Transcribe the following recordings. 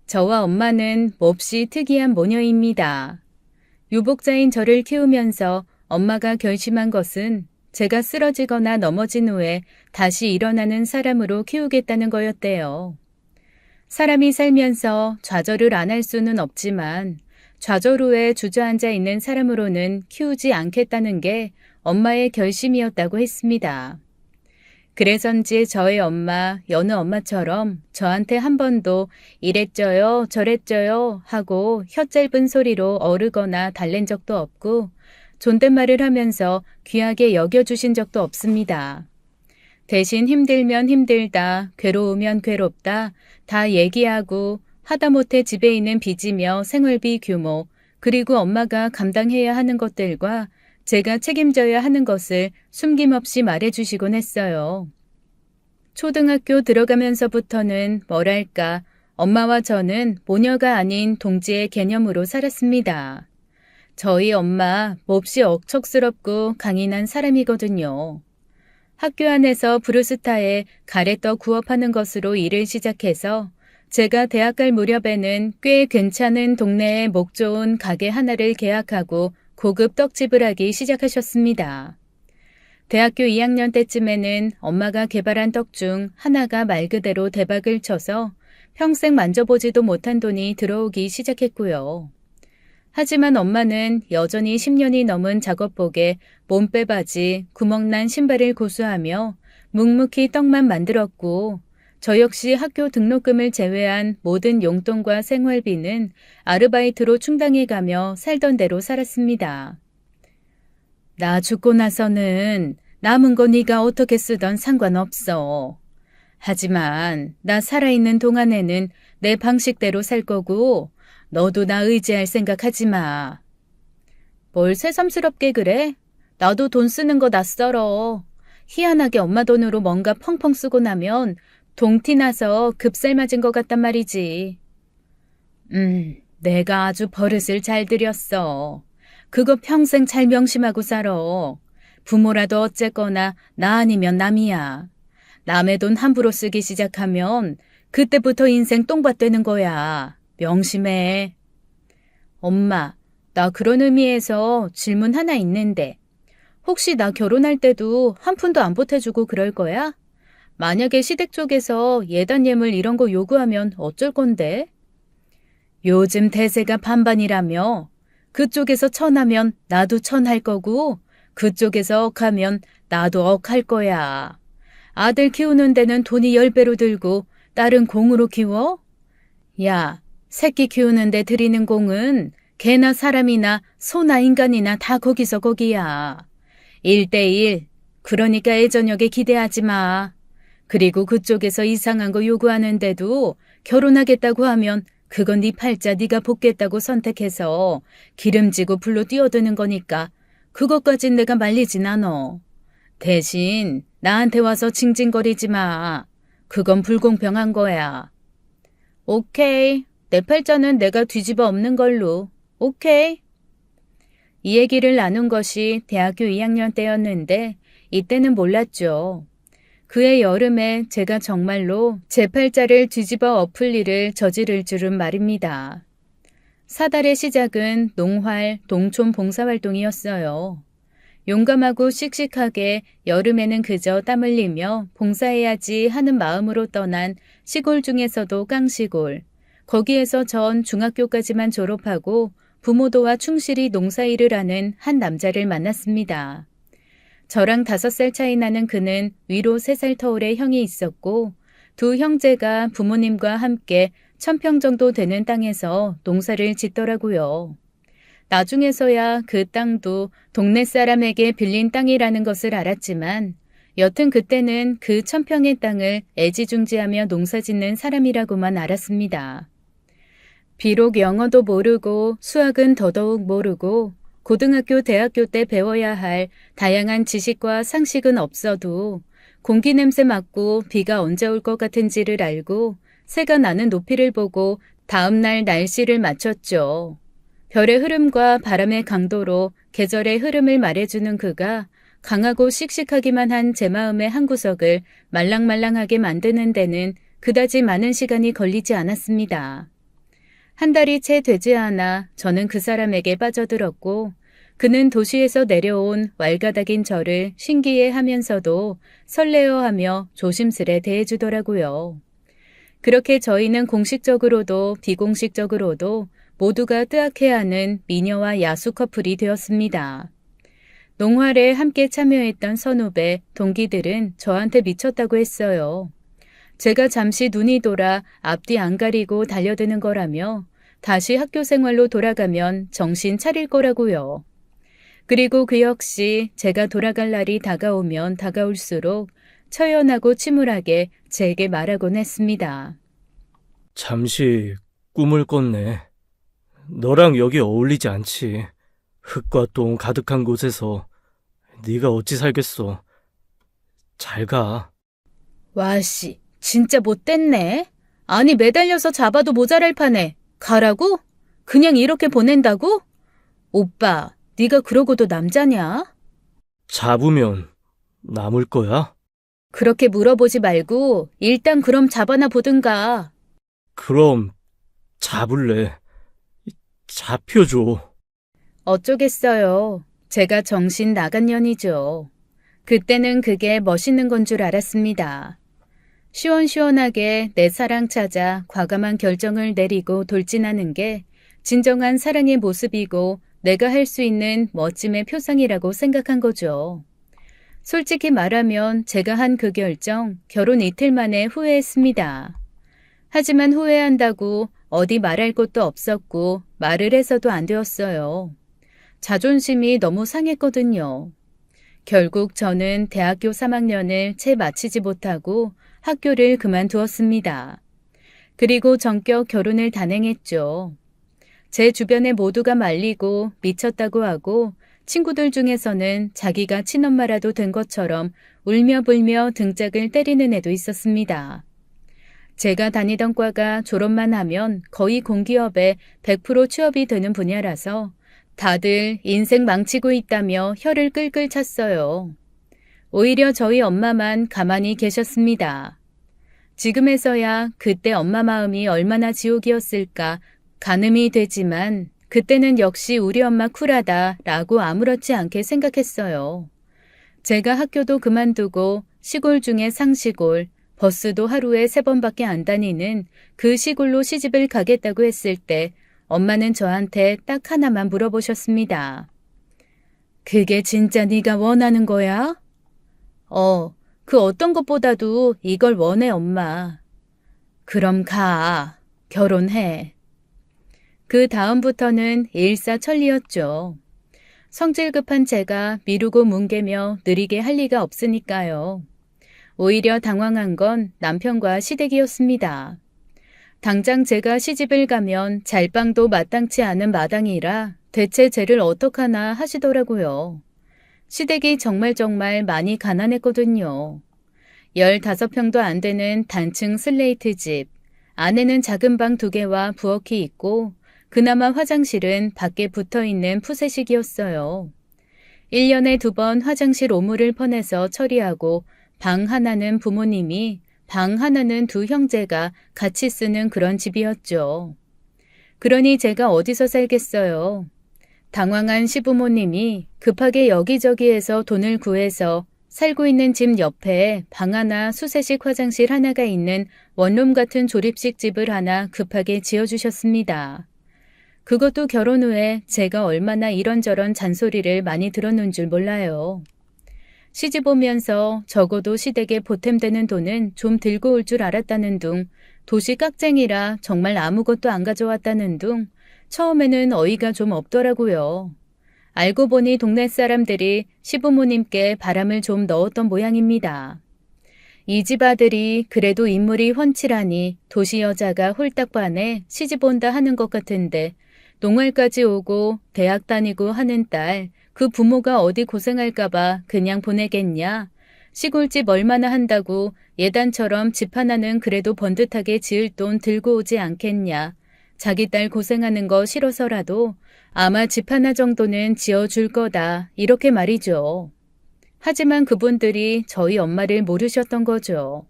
저와 엄마는 몹시 특이한 모녀입니다. 유복자인 저를 키우면서 엄마가 결심한 것은 제가 쓰러지거나 넘어진 후에 다시 일어나는 사람으로 키우겠다는 거였대요. 사람이 살면서 좌절을 안 할 수는 없지만 좌절 후에 주저앉아 있는 사람으로는 키우지 않겠다는 게 엄마의 결심이었다고 했습니다. 그래서인지 저의 엄마, 여느 엄마처럼 저한테 한 번도 이랬죠요, 저랬죠요 하고 혀 짧은 소리로 어르거나 달랜 적도 없고 존댓말을 하면서 귀하게 여겨주신 적도 없습니다. 대신 힘들면 힘들다, 괴로우면 괴롭다 다 얘기하고 하다못해 집에 있는 빚이며 생활비 규모, 그리고 엄마가 감당해야 하는 것들과 제가 책임져야 하는 것을 숨김없이 말해주시곤 했어요. 초등학교 들어가면서부터는 뭐랄까 엄마와 저는 모녀가 아닌 동지의 개념으로 살았습니다. 저희 엄마 몹시 억척스럽고 강인한 사람이거든요. 학교 안에서 브루스타에 가래떡 구업하는 것으로 일을 시작해서 제가 대학 갈 무렵에는 꽤 괜찮은 동네에 목 좋은 가게 하나를 계약하고 고급 떡집을 하기 시작하셨습니다. 대학교 2학년 때쯤에는 엄마가 개발한 떡 중 하나가 말 그대로 대박을 쳐서 평생 만져보지도 못한 돈이 들어오기 시작했고요. 하지만 엄마는 여전히 10년이 넘은 작업복에 몸빼바지, 구멍난 신발을 고수하며 묵묵히 떡만 만들었고 저 역시 학교 등록금을 제외한 모든 용돈과 생활비는 아르바이트로 충당해가며 살던 대로 살았습니다. 나 죽고 나서는 남은 거 네가 어떻게 쓰던 상관없어. 하지만 나 살아있는 동안에는 내 방식대로 살 거고 너도 나 의지할 생각하지 마. 뭘 새삼스럽게 그래? 나도 돈 쓰는 거 낯설어. 희한하게 엄마 돈으로 뭔가 펑펑 쓰고 나면 동티 나서 급살 맞은 것 같단 말이지. 내가 아주 버릇을 잘 들였어. 그거 평생 잘 명심하고 살아. 부모라도 어쨌거나 나 아니면 남이야. 남의 돈 함부로 쓰기 시작하면 그때부터 인생 똥밭 되는 거야. 명심해. 엄마, 나 그런 의미에서 질문 하나 있는데 혹시 나 결혼할 때도 한 푼도 안 보태주고 그럴 거야? 만약에 시댁 쪽에서 예단 예물 이런 거 요구하면 어쩔 건데? 요즘 대세가 반반이라며. 그쪽에서 천하면 나도 천할 거고 그쪽에서 억하면 나도 억할 거야. 아들 키우는 데는 돈이 10배로 들고 딸은 공으로 키워? 야, 새끼 키우는데 들이는 공은 개나 사람이나 소나 인간이나 다 거기서 거기야. 1대1, 그러니까 애저녁에 기대하지 마. 그리고 그쪽에서 이상한 거 요구하는데도 결혼하겠다고 하면 그건 네 팔자 네가 볶겠다고 선택해서 기름지고 불로 뛰어드는 거니까 그것까진 내가 말리진 않어. 대신 나한테 와서 징징거리지 마. 그건 불공평한 거야. 오케이. 내 팔자는 내가 뒤집어 엎는 걸로. 오케이. 이 얘기를 나눈 것이 대학교 2학년 때였는데 이때는 몰랐죠. 그해 여름에 제가 정말로 제 팔자를 뒤집어 엎을 일을 저지를 줄은 말입니다. 사달의 시작은 농활, 동촌 봉사활동이었어요. 용감하고 씩씩하게 여름에는 그저 땀 흘리며 봉사해야지 하는 마음으로 떠난 시골 중에서도 깡시골. 거기에서 전 중학교까지만 졸업하고 부모도와 충실히 농사일을 하는 한 남자를 만났습니다. 저랑 5살 차이 나는 그는 위로 3살 터울의 형이 있었고 두 형제가 부모님과 함께 1000평 정도 되는 땅에서 농사를 짓더라고요. 나중에서야 그 땅도 동네 사람에게 빌린 땅이라는 것을 알았지만 여튼 그때는 그 1000평의 땅을 애지중지하며 농사짓는 사람이라고만 알았습니다. 비록 영어도 모르고 수학은 더더욱 모르고 고등학교, 대학교 때 배워야 할 다양한 지식과 상식은 없어도 공기 냄새 맡고 비가 언제 올 것 같은지를 알고 새가 나는 높이를 보고 다음날 날씨를 맞췄죠. 별의 흐름과 바람의 강도로 계절의 흐름을 말해주는 그가 강하고 씩씩하기만 한 제 마음의 한 구석을 말랑말랑하게 만드는 데는 그다지 많은 시간이 걸리지 않았습니다. 한 달이 채 되지 않아 저는 그 사람에게 빠져들었고 그는 도시에서 내려온 왈가닥인 저를 신기해하면서도 설레어하며 조심스레 대해주더라고요. 그렇게 저희는 공식적으로도 비공식적으로도 모두가 뜨악해하는 미녀와 야수 커플이 되었습니다. 농활에 함께 참여했던 선후배, 동기들은 저한테 미쳤다고 했어요. 제가 잠시 눈이 돌아 앞뒤 안 가리고 달려드는 거라며 다시 학교 생활로 돌아가면 정신 차릴 거라고요. 그리고 그 역시 제가 돌아갈 날이 다가오면 다가올수록 처연하고 침울하게 제게 말하곤 했습니다. 잠시 꿈을 꿨네. 너랑 여기 어울리지 않지. 흙과 똥 가득한 곳에서 네가 어찌 살겠어. 잘 가. 와씨, 진짜 못됐네. 아니 매달려서 잡아도 모자랄 판에 가라고? 그냥 이렇게 보낸다고? 오빠, 네가 그러고도 남자냐? 잡으면 남을 거야? 그렇게 물어보지 말고 일단 그럼 잡아나 보든가. 그럼 잡을래. 잡혀줘. 어쩌겠어요. 제가 정신 나간 년이죠. 그때는 그게 멋있는 건 줄 알았습니다. 시원시원하게 내 사랑 찾아 과감한 결정을 내리고 돌진하는 게 진정한 사랑의 모습이고 내가 할 수 있는 멋짐의 표상이라고 생각한 거죠. 솔직히 말하면 제가 한 그 결정 결혼 이틀 만에 후회했습니다. 하지만 후회한다고 어디 말할 곳도 없었고 말을 해서도 안 되었어요. 자존심이 너무 상했거든요. 결국 저는 대학교 3학년을 채 마치지 못하고 학교를 그만두었습니다. 그리고 전격 결혼을 단행했죠. 제 주변에 모두가 말리고 미쳤다고 하고 친구들 중에서는 자기가 친엄마라도 된 것처럼 울며 불며 등짝을 때리는 애도 있었습니다. 제가 다니던 과가 졸업만 하면 거의 공기업에 100% 취업이 되는 분야라서 다들 인생 망치고 있다며 혀를 끌끌 찼어요. 오히려 저희 엄마만 가만히 계셨습니다. 지금에서야 그때 엄마 마음이 얼마나 지옥이었을까 가늠이 되지만 그때는 역시 우리 엄마 쿨하다라고 아무렇지 않게 생각했어요. 제가 학교도 그만두고 시골 중에 상시골, 버스도 하루에 3번밖에 안 다니는 그 시골로 시집을 가겠다고 했을 때 엄마는 저한테 딱 하나만 물어보셨습니다. 그게 진짜 네가 원하는 거야? 그 어떤 것보다도 이걸 원해, 엄마. 그럼 가. 결혼해. 그 다음부터는 일사천리였죠. 성질 급한 제가 미루고 뭉개며 느리게 할 리가 없으니까요. 오히려 당황한 건 남편과 시댁이었습니다. 당장 제가 시집을 가면 잘방도 마땅치 않은 마당이라 대체 쟤를 어떡하나 하시더라고요. 시댁이 정말 많이 가난했거든요. 15평도 안 되는 단층 슬레이트 집, 안에는 작은 방 2개와 부엌이 있고 그나마 화장실은 밖에 붙어있는 푸세식이었어요. 1년에 2번 화장실 오물을 퍼내서 처리하고 방 하나는 부모님이, 방 하나는 2 형제가 같이 쓰는 그런 집이었죠. 그러니 제가 어디서 살겠어요. 당황한 시부모님이 급하게 여기저기에서 돈을 구해서 살고 있는 집 옆에 방 하나 수세식 화장실 하나가 있는 원룸 같은 조립식 집을 하나 급하게 지어주셨습니다. 그것도 결혼 후에 제가 얼마나 이런저런 잔소리를 많이 들었는 줄 몰라요. 시집 오면서 적어도 시댁에 보탬되는 돈은 좀 들고 올 줄 알았다는 둥, 도시 깍쟁이라 정말 아무것도 안 가져왔다는 둥, 처음에는 어이가 좀 없더라고요. 알고 보니 동네 사람들이 시부모님께 바람을 좀 넣었던 모양입니다. 이 집 아들이 그래도 인물이 훤칠하니 도시 여자가 홀딱 반해 시집 온다 하는 것 같은데 농활까지 오고 대학 다니고 하는 딸, 그 부모가 어디 고생할까봐 그냥 보내겠냐? 시골집 얼마나 한다고 예단처럼 집 하나는 그래도 번듯하게 지을 돈 들고 오지 않겠냐? 자기 딸 고생하는 거 싫어서라도 아마 집 하나 정도는 지어줄 거다. 이렇게 말이죠. 하지만 그분들이 저희 엄마를 모르셨던 거죠.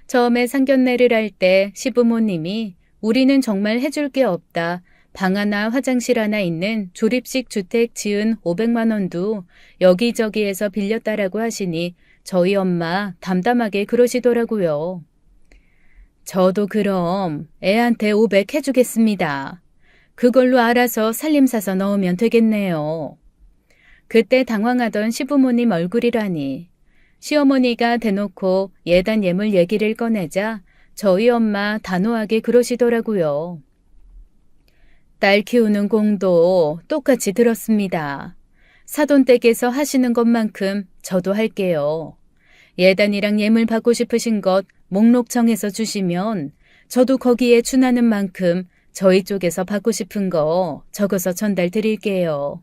처음에 상견례를 할 때 시부모님이 우리는 정말 해줄 게 없다. 방 하나, 화장실 하나 있는 조립식 주택 지은 500만 원도 여기저기에서 빌렸다라고 하시니 저희 엄마 담담하게 그러시더라고요. 저도 그럼 애한테 500 해주겠습니다. 그걸로 알아서 살림 사서 넣으면 되겠네요. 그때 당황하던 시부모님 얼굴이라니. 시어머니가 대놓고 예단 예물 얘기를 꺼내자 저희 엄마 단호하게 그러시더라고요. 딸 키우는 공도 똑같이 들었습니다. 사돈댁에서 하시는 것만큼 저도 할게요. 예단이랑 예물 받고 싶으신 것 목록 정해서 주시면 저도 거기에 준하는 만큼 저희 쪽에서 받고 싶은 거 적어서 전달 드릴게요.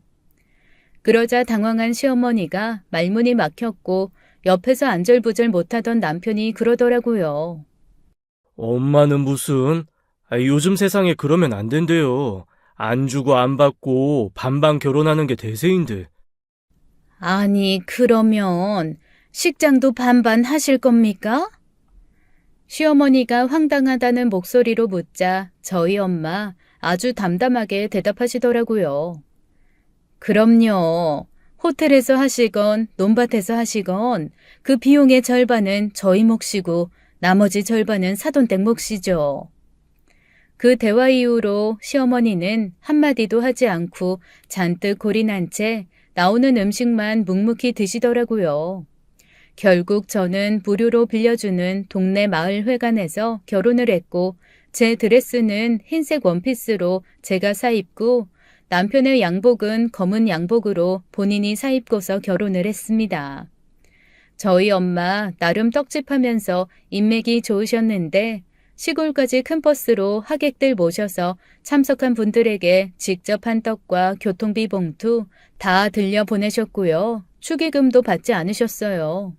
그러자 당황한 시어머니가 말문이 막혔고 옆에서 안절부절 못하던 남편이 그러더라고요. 엄마는 무슨, 요즘 세상에 그러면 안 된대요. 안 주고 안 받고 반반 결혼하는 게 대세인데. 아니, 그러면 식장도 반반 하실 겁니까? 시어머니가 황당하다는 목소리로 묻자 저희 엄마 아주 담담하게 대답하시더라고요. 그럼요. 호텔에서 하시건 논밭에서 하시건 그 비용의 절반은 저희 몫이고 나머지 절반은 사돈댁 몫이죠. 그 대화 이후로 시어머니는 한마디도 하지 않고 잔뜩 골이 난 채 나오는 음식만 묵묵히 드시더라고요. 결국 저는 무료로 빌려주는 동네 마을 회관에서 결혼을 했고 제 드레스는 흰색 원피스로 제가 사입고 남편의 양복은 검은 양복으로 본인이 사입고서 결혼을 했습니다. 저희 엄마 나름 떡집하면서 인맥이 좋으셨는데 시골까지 큰 버스로 하객들 모셔서 참석한 분들에게 직접 한 떡과 교통비 봉투 다 들려 보내셨고요. 축의금도 받지 않으셨어요.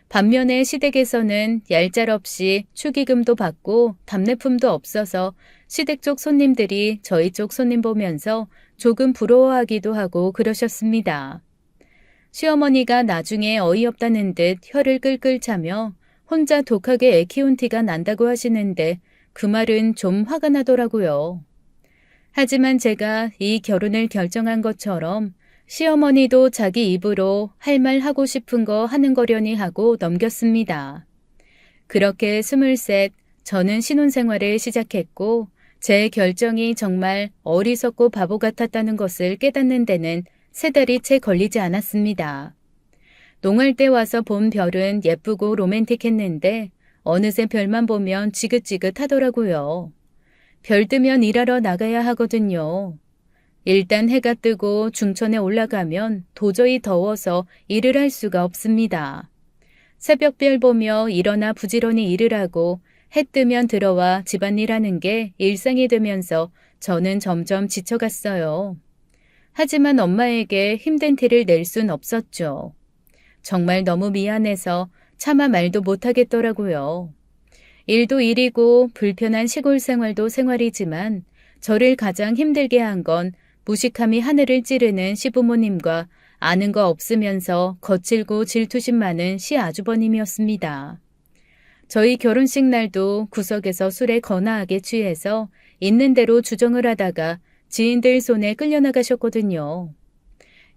반면에 시댁에서는 얄짤없이 축의금도 받고 답례품도 없어서 시댁 쪽 손님들이 저희 쪽 손님 보면서 조금 부러워하기도 하고 그러셨습니다. 시어머니가 나중에 어이없다는 듯 혀를 끌끌 차며 혼자 독하게 애 키운 티가 난다고 하시는데 그 말은 좀 화가 나더라고요. 하지만 제가 이 결혼을 결정한 것처럼 시어머니도 자기 입으로 할 말 하고 싶은 거 하는 거려니 하고 넘겼습니다. 그렇게 23 저는 신혼생활을 시작했고 제 결정이 정말 어리석고 바보 같았다는 것을 깨닫는 데는 3달이 채 걸리지 않았습니다. 농할 때 와서 본 별은 예쁘고 로맨틱했는데 어느새 별만 보면 지긋지긋하더라고요. 별 뜨면 일하러 나가야 하거든요. 일단 해가 뜨고 중천에 올라가면 도저히 더워서 일을 할 수가 없습니다. 새벽별 보며 일어나 부지런히 일을 하고 해 뜨면 들어와 집안일하는 게 일상이 되면서 저는 점점 지쳐갔어요. 하지만 엄마에게 힘든 티를 낼 순 없었죠. 정말 너무 미안해서 차마 말도 못하겠더라고요. 일도 일이고 불편한 시골 생활도 생활이지만 저를 가장 힘들게 한 건 무식함이 하늘을 찌르는 시부모님과 아는 거 없으면서 거칠고 질투심 많은 시아주버님이었습니다. 저희 결혼식 날도 구석에서 술에 거나하게 취해서 있는 대로 주정을 하다가 지인들 손에 끌려나가셨거든요.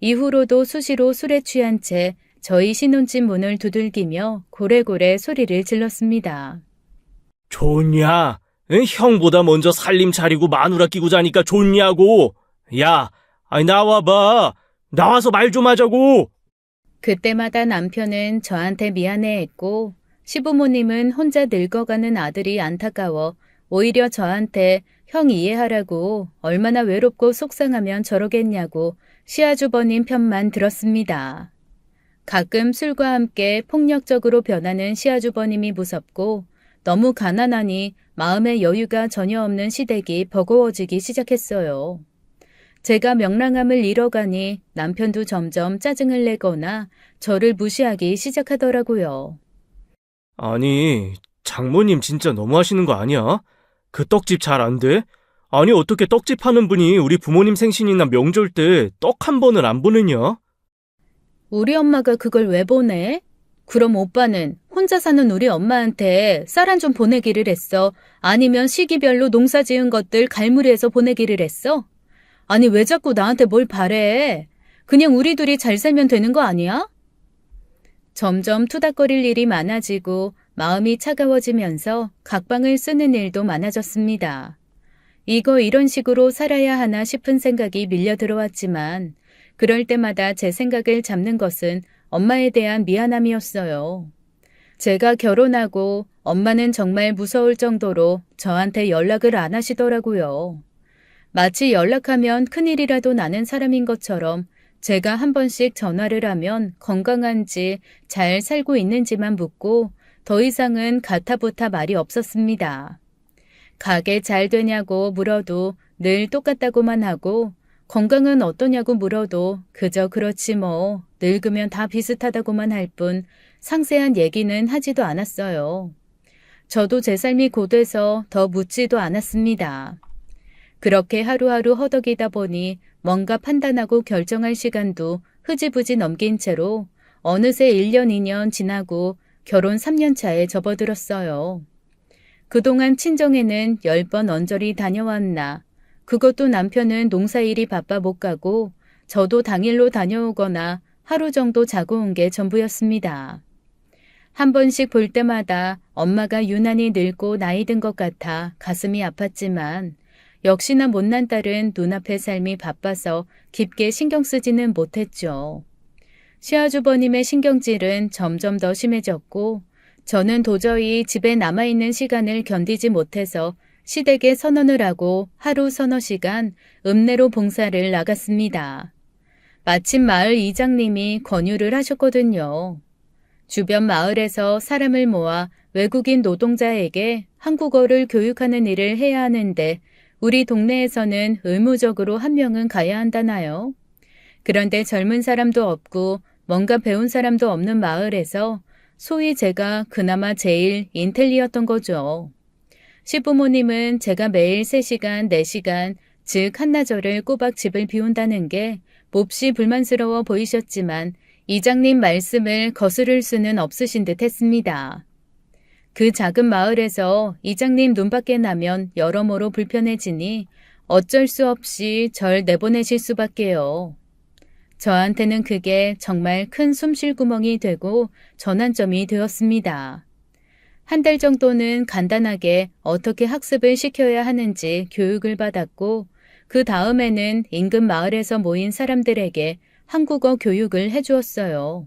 이후로도 수시로 술에 취한 채 저희 신혼집 문을 두들기며 고래고래 소리를 질렀습니다. 좋냐? 응? 형보다 먼저 살림 차리고 마누라 끼고 자니까 좋냐고. 야, 나와봐. 나와서 말 좀 하자고. 그때마다 남편은 저한테 미안해했고 시부모님은 혼자 늙어가는 아들이 안타까워 오히려 저한테 형 이해하라고 얼마나 외롭고 속상하면 저러겠냐고 시아주버님 편만 들었습니다. 가끔 술과 함께 폭력적으로 변하는 시아주버님이 무섭고 너무 가난하니 마음의 여유가 전혀 없는 시댁이 버거워지기 시작했어요. 제가 명랑함을 잃어가니 남편도 점점 짜증을 내거나 저를 무시하기 시작하더라고요. 아니, 장모님 진짜 너무하시는 거 아니야? 그 떡집 잘 안 돼? 아니, 어떻게 떡집 하는 분이 우리 부모님 생신이나 명절 때 떡 한 번을 안 보내냐? 우리 엄마가 그걸 왜 보내? 그럼 오빠는 혼자 사는 우리 엄마한테 쌀 한 좀 보내기를 했어? 아니면 시기별로 농사 지은 것들 갈무리해서 보내기를 했어? 아니, 왜 자꾸 나한테 뭘 바래? 그냥 우리 둘이 잘 살면 되는 거 아니야? 점점 투닥거릴 일이 많아지고 마음이 차가워지면서 각방을 쓰는 일도 많아졌습니다. 이거 이런 식으로 살아야 하나 싶은 생각이 밀려 들어왔지만 그럴 때마다 제 생각을 잡는 것은 엄마에 대한 미안함이었어요. 제가 결혼하고 엄마는 정말 무서울 정도로 저한테 연락을 안 하시더라고요. 마치 연락하면 큰일이라도 나는 사람인 것처럼 제가 한 번씩 전화를 하면 건강한지 잘 살고 있는지만 묻고 더 이상은 가타부타 말이 없었습니다. 가게 잘 되냐고 물어도 늘 똑같다고만 하고 건강은 어떠냐고 물어도 그저 그렇지 뭐 늙으면 다 비슷하다고만 할 뿐 상세한 얘기는 하지도 않았어요. 저도 제 삶이 고돼서 더 묻지도 않았습니다. 그렇게 하루하루 허덕이다 보니 뭔가 판단하고 결정할 시간도 흐지부지 넘긴 채로 어느새 1년 2년 지나고 결혼 3년 차에 접어들었어요. 그동안 친정에는 10번 언저리 다녀왔나 그것도 남편은 농사일이 바빠 못 가고 저도 당일로 다녀오거나 하루 정도 자고 온 게 전부였습니다. 한 번씩 볼 때마다 엄마가 유난히 늙고 나이 든 것 같아 가슴이 아팠지만 역시나 못난 딸은 눈앞의 삶이 바빠서 깊게 신경 쓰지는 못했죠. 시아주버님의 신경질은 점점 더 심해졌고 저는 도저히 집에 남아있는 시간을 견디지 못해서 시댁에 선언을 하고 하루 서너 시간 읍내로 봉사를 나갔습니다. 마침 마을 이장님이 권유를 하셨거든요. 주변 마을에서 사람을 모아 외국인 노동자에게 한국어를 교육하는 일을 해야 하는데 우리 동네에서는 의무적으로 한 명은 가야 한다나요? 그런데 젊은 사람도 없고 뭔가 배운 사람도 없는 마을에서 소위 제가 그나마 제일 인텔리였던 거죠. 시부모님은 제가 매일 3시간, 4시간, 즉 한나절을 꼬박 집을 비운다는 게 몹시 불만스러워 보이셨지만 이장님 말씀을 거스를 수는 없으신 듯 했습니다. 그 작은 마을에서 이장님 눈밖에 나면 여러모로 불편해지니 어쩔 수 없이 절 내보내실 수밖에요. 저한테는 그게 정말 큰 숨쉴 구멍이 되고 전환점이 되었습니다. 한 달 정도는 간단하게 어떻게 학습을 시켜야 하는지 교육을 받았고 그 다음에는 인근 마을에서 모인 사람들에게 한국어 교육을 해주었어요.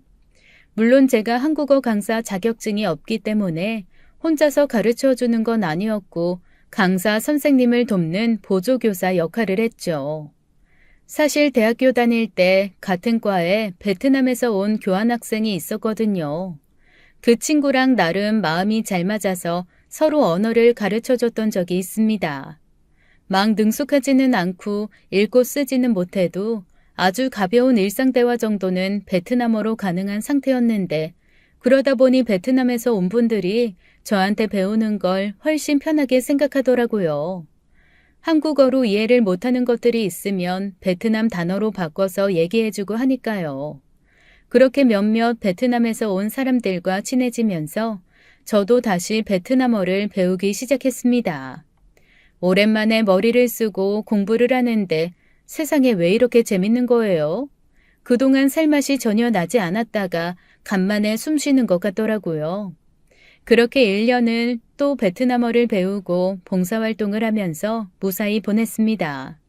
물론 제가 한국어 강사 자격증이 없기 때문에 혼자서 가르쳐주는 건 아니었고 강사 선생님을 돕는 보조교사 역할을 했죠. 사실 대학교 다닐 때 같은 과에 베트남에서 온 교환학생이 있었거든요. 그 친구랑 나름 마음이 잘 맞아서 서로 언어를 가르쳐줬던 적이 있습니다. 막 능숙하지는 않고 읽고 쓰지는 못해도 아주 가벼운 일상대화 정도는 베트남어로 가능한 상태였는데 그러다 보니 베트남에서 온 분들이 저한테 배우는 걸 훨씬 편하게 생각하더라고요. 한국어로 이해를 못하는 것들이 있으면 베트남 단어로 바꿔서 얘기해주고 하니까요. 그렇게 몇몇 베트남에서 온 사람들과 친해지면서 저도 다시 베트남어를 배우기 시작했습니다. 오랜만에 머리를 쓰고 공부를 하는데 세상에 왜 이렇게 재밌는 거예요? 그동안 살맛이 전혀 나지 않았다가 간만에 숨 쉬는 것 같더라고요. 그렇게 1년을 또 베트남어를 배우고 봉사활동을 하면서 무사히 보냈습니다.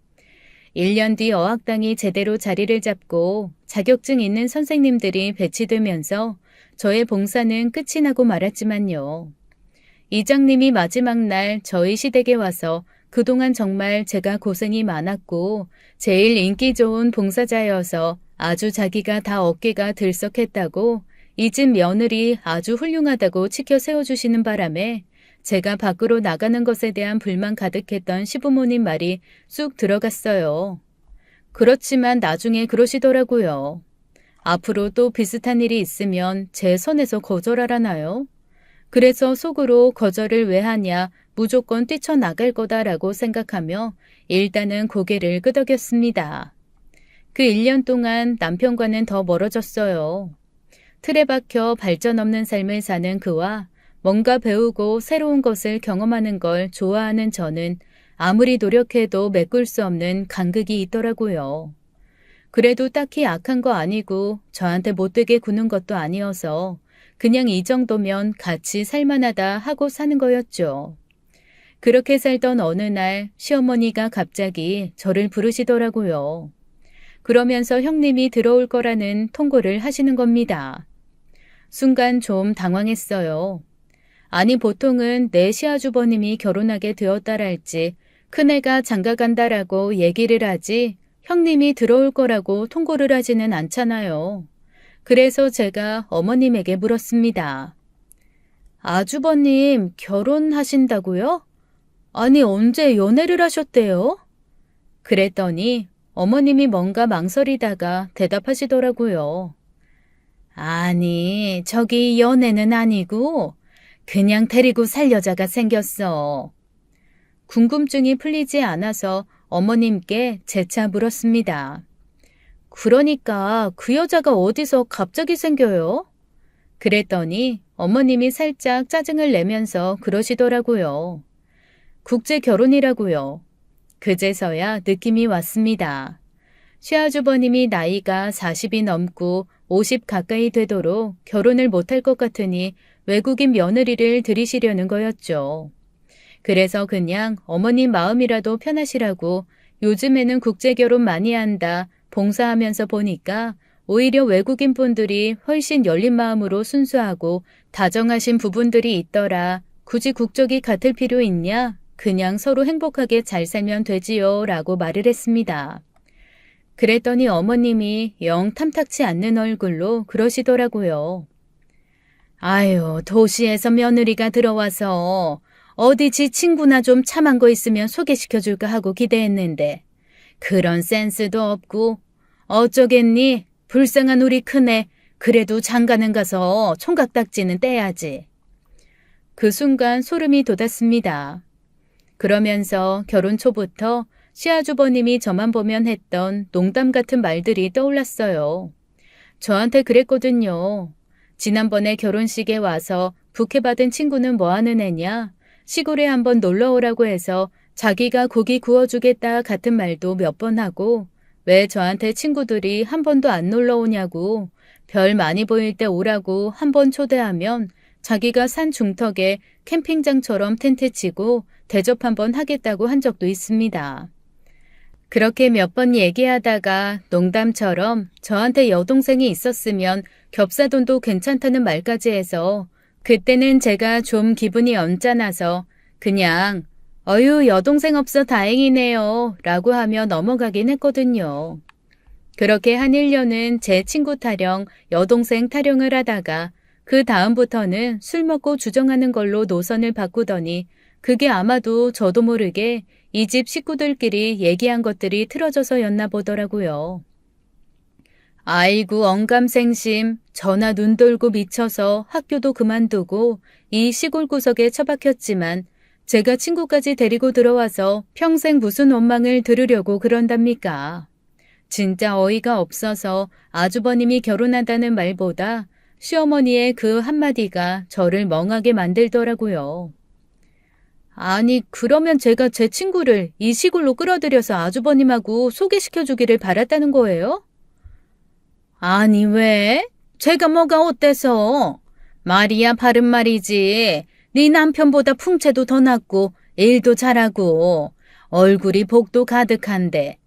1년 뒤 어학당이 제대로 자리를 잡고 자격증 있는 선생님들이 배치되면서 저의 봉사는 끝이 나고 말았지만요. 이장님이 마지막 날 저희 시댁에 와서 그동안 정말 제가 고생이 많았고 제일 인기 좋은 봉사자여서 아주 자기가 다 어깨가 들썩했다고 이 집 며느리 아주 훌륭하다고 치켜 세워주시는 바람에 제가 밖으로 나가는 것에 대한 불만 가득했던 시부모님 말이 쑥 들어갔어요. 그렇지만 나중에 그러시더라고요. 앞으로 또 비슷한 일이 있으면 제 선에서 거절하라나요? 그래서 속으로 거절을 왜 하냐 무조건 뛰쳐나갈 거다라고 생각하며 일단은 고개를 끄덕였습니다. 그 1년 동안 남편과는 더 멀어졌어요. 틀에 박혀 발전 없는 삶을 사는 그와 뭔가 배우고 새로운 것을 경험하는 걸 좋아하는 저는 아무리 노력해도 메꿀 수 없는 간극이 있더라고요. 그래도 딱히 악한 거 아니고 저한테 못되게 구는 것도 아니어서 그냥 이 정도면 같이 살만하다 하고 사는 거였죠. 그렇게 살던 어느 날 시어머니가 갑자기 저를 부르시더라고요. 그러면서 형님이 들어올 거라는 통보를 하시는 겁니다. 순간 좀 당황했어요. 아니 보통은 내 시아주버님이 결혼하게 되었다랄지 큰애가 장가간다라고 얘기를 하지 형님이 들어올 거라고 통보를 하지는 않잖아요. 그래서 제가 어머님에게 물었습니다. 아주버님 결혼하신다고요? 아니 언제 연애를 하셨대요? 그랬더니 어머님이 뭔가 망설이다가 대답하시더라고요. 아니 저기 연애는 아니고 그냥 데리고 살 여자가 생겼어. 궁금증이 풀리지 않아서 어머님께 재차 물었습니다. 그러니까 그 여자가 어디서 갑자기 생겨요? 그랬더니 어머님이 살짝 짜증을 내면서 그러시더라고요. 국제 결혼이라고요. 그제서야 느낌이 왔습니다. 시아주버님이 나이가 40이 넘고 50 가까이 되도록 결혼을 못할 것 같으니 외국인 며느리를 들이시려는 거였죠. 그래서 그냥 어머님 마음이라도 편하시라고 요즘에는 국제결혼 많이 한다 봉사하면서 보니까 오히려 외국인 분들이 훨씬 열린 마음으로 순수하고 다정하신 부분들이 있더라. 굳이 국적이 같을 필요 있냐? 그냥 서로 행복하게 잘 살면 되지요 라고 말을 했습니다. 그랬더니 어머님이 영 탐탁치 않는 얼굴로 그러시더라고요. 아유, 도시에서 며느리가 들어와서 어디 지 친구나 좀 참한 거 있으면 소개시켜줄까 하고 기대했는데 그런 센스도 없고 어쩌겠니? 불쌍한 우리 큰애 그래도 장가는 가서 총각딱지는 떼야지. 그 순간 소름이 돋았습니다. 그러면서 결혼 초부터 시아주버님이 저만 보면 했던 농담 같은 말들이 떠올랐어요. 저한테 그랬거든요. 지난번에 결혼식에 와서 부케 받은 친구는 뭐 하는 애냐? 시골에 한번 놀러 오라고 해서 자기가 고기 구워주겠다 같은 말도 몇 번 하고 왜 저한테 친구들이 한 번도 안 놀러 오냐고 별 많이 보일 때 오라고 한 번 초대하면 자기가 산 중턱에 캠핑장처럼 텐트 치고 대접 한번 하겠다고 한 적도 있습니다. 그렇게 몇 번 얘기하다가 농담처럼 저한테 여동생이 있었으면 겹사돈도 괜찮다는 말까지 해서 그때는 제가 좀 기분이 언짢아서 그냥 어휴 여동생 없어 다행이네요 라고 하며 넘어가긴 했거든요. 그렇게 한 1년은 제 친구 타령, 여동생 타령을 하다가 그 다음부터는 술 먹고 주정하는 걸로 노선을 바꾸더니 그게 아마도 저도 모르게 이 집 식구들끼리 얘기한 것들이 틀어져서였나 보더라고요. 아이고 언감생심, 전화 눈 돌고 미쳐서 학교도 그만두고 이 시골 구석에 처박혔지만 제가 친구까지 데리고 들어와서 평생 무슨 원망을 들으려고 그런답니까? 진짜 어이가 없어서 아주버님이 결혼한다는 말보다 시어머니의 그 한마디가 저를 멍하게 만들더라고요. 아니 그러면 제가 제 친구를 이 시골로 끌어들여서 아주버님하고 소개시켜주기를 바랐다는 거예요? 아니 왜? 제가 뭐가 어때서? 말이야 바른 말이지. 네 남편보다 풍채도 더 낫고 일도 잘하고 얼굴이 복도 가득한데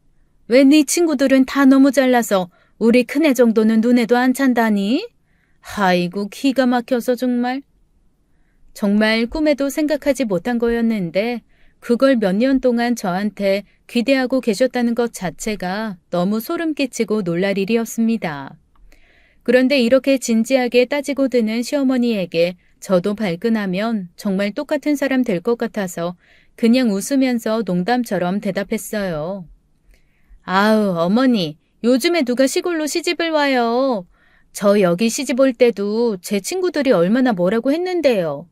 왜 네 친구들은 다 너무 잘나서 우리 큰애 정도는 눈에도 안 찬다니? 아이고 기가 막혀서 정말. 정말 꿈에도 생각하지 못한 거였는데 그걸 몇 년 동안 저한테 기대하고 계셨다는 것 자체가 너무 소름 끼치고 놀랄 일이었습니다. 그런데 이렇게 진지하게 따지고 드는 시어머니에게 저도 발끈하면 정말 똑같은 사람 될 것 같아서 그냥 웃으면서 농담처럼 대답했어요. 아우 어머니 요즘에 누가 시골로 시집을 와요. 저 여기 시집 올 때도 제 친구들이 얼마나 뭐라고 했는데요.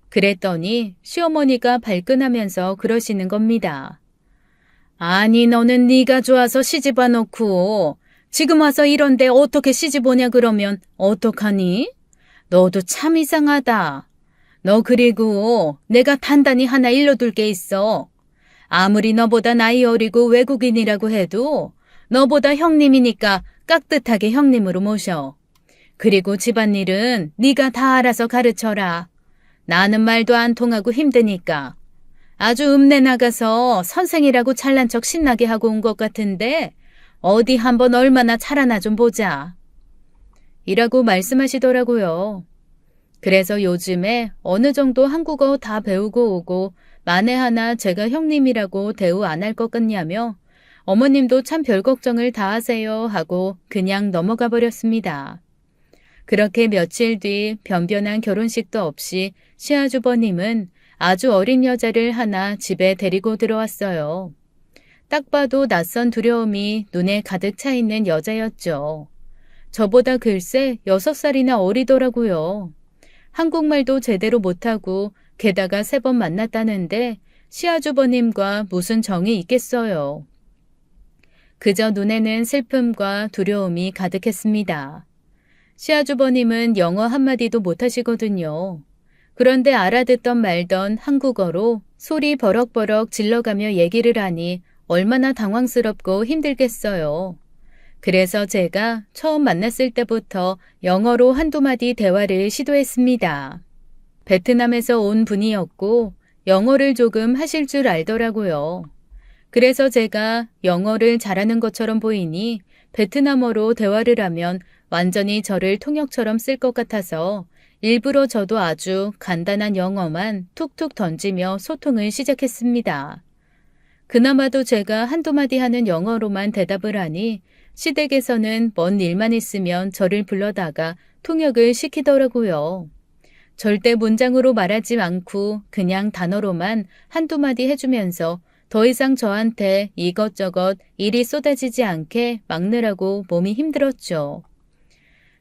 그랬더니 시어머니가 발끈하면서 그러시는 겁니다. 아니 너는 네가 좋아서 시집 와놓고 지금 와서 이런데 어떻게 시집 오냐 그러면 어떡하니? 너도 참 이상하다. 너 그리고 내가 단단히 하나 일러둘 게 있어. 아무리 너보다 나이 어리고 외국인이라고 해도 너보다 형님이니까 깍듯하게 형님으로 모셔. 그리고 집안일은 네가 다 알아서 가르쳐라. 나는 말도 안 통하고 힘드니까. 아주 읍내 나가서 선생이라고 잘난 척 신나게 하고 온 것 같은데 어디 한번 얼마나 잘하나 좀 보자. 이라고 말씀하시더라고요. 그래서 요즘에 어느 정도 한국어 다 배우고 오고 만에 하나 제가 형님이라고 대우 안 할 것 같냐며 어머님도 참 별 걱정을 다 하세요 하고 그냥 넘어가 버렸습니다. 그렇게 며칠 뒤 변변한 결혼식도 없이 시아주버님은 아주 어린 여자를 하나 집에 데리고 들어왔어요. 딱 봐도 낯선 두려움이 눈에 가득 차 있는 여자였죠. 저보다 글쎄 6살이나 어리더라고요. 한국말도 제대로 못하고 게다가 3번 만났다는데 시아주버님과 무슨 정이 있겠어요. 그저 눈에는 슬픔과 두려움이 가득했습니다. 시아주버님은 영어 한마디도 못하시거든요. 그런데 알아듣던 말던 한국어로 소리 버럭버럭 질러가며 얘기를 하니 얼마나 당황스럽고 힘들겠어요. 그래서 제가 처음 만났을 때부터 영어로 한두 마디 대화를 시도했습니다. 베트남에서 온 분이었고 영어를 조금 하실 줄 알더라고요. 그래서 제가 영어를 잘하는 것처럼 보이니 베트남어로 대화를 하면 완전히 저를 통역처럼 쓸 것 같아서 일부러 저도 아주 간단한 영어만 툭툭 던지며 소통을 시작했습니다. 그나마도 제가 한두 마디 하는 영어로만 대답을 하니 시댁에서는 먼 일만 있으면 저를 불러다가 통역을 시키더라고요. 절대 문장으로 말하지 않고 그냥 단어로만 한두 마디 해주면서 더 이상 저한테 이것저것 일이 쏟아지지 않게 막느라고 몸이 힘들었죠.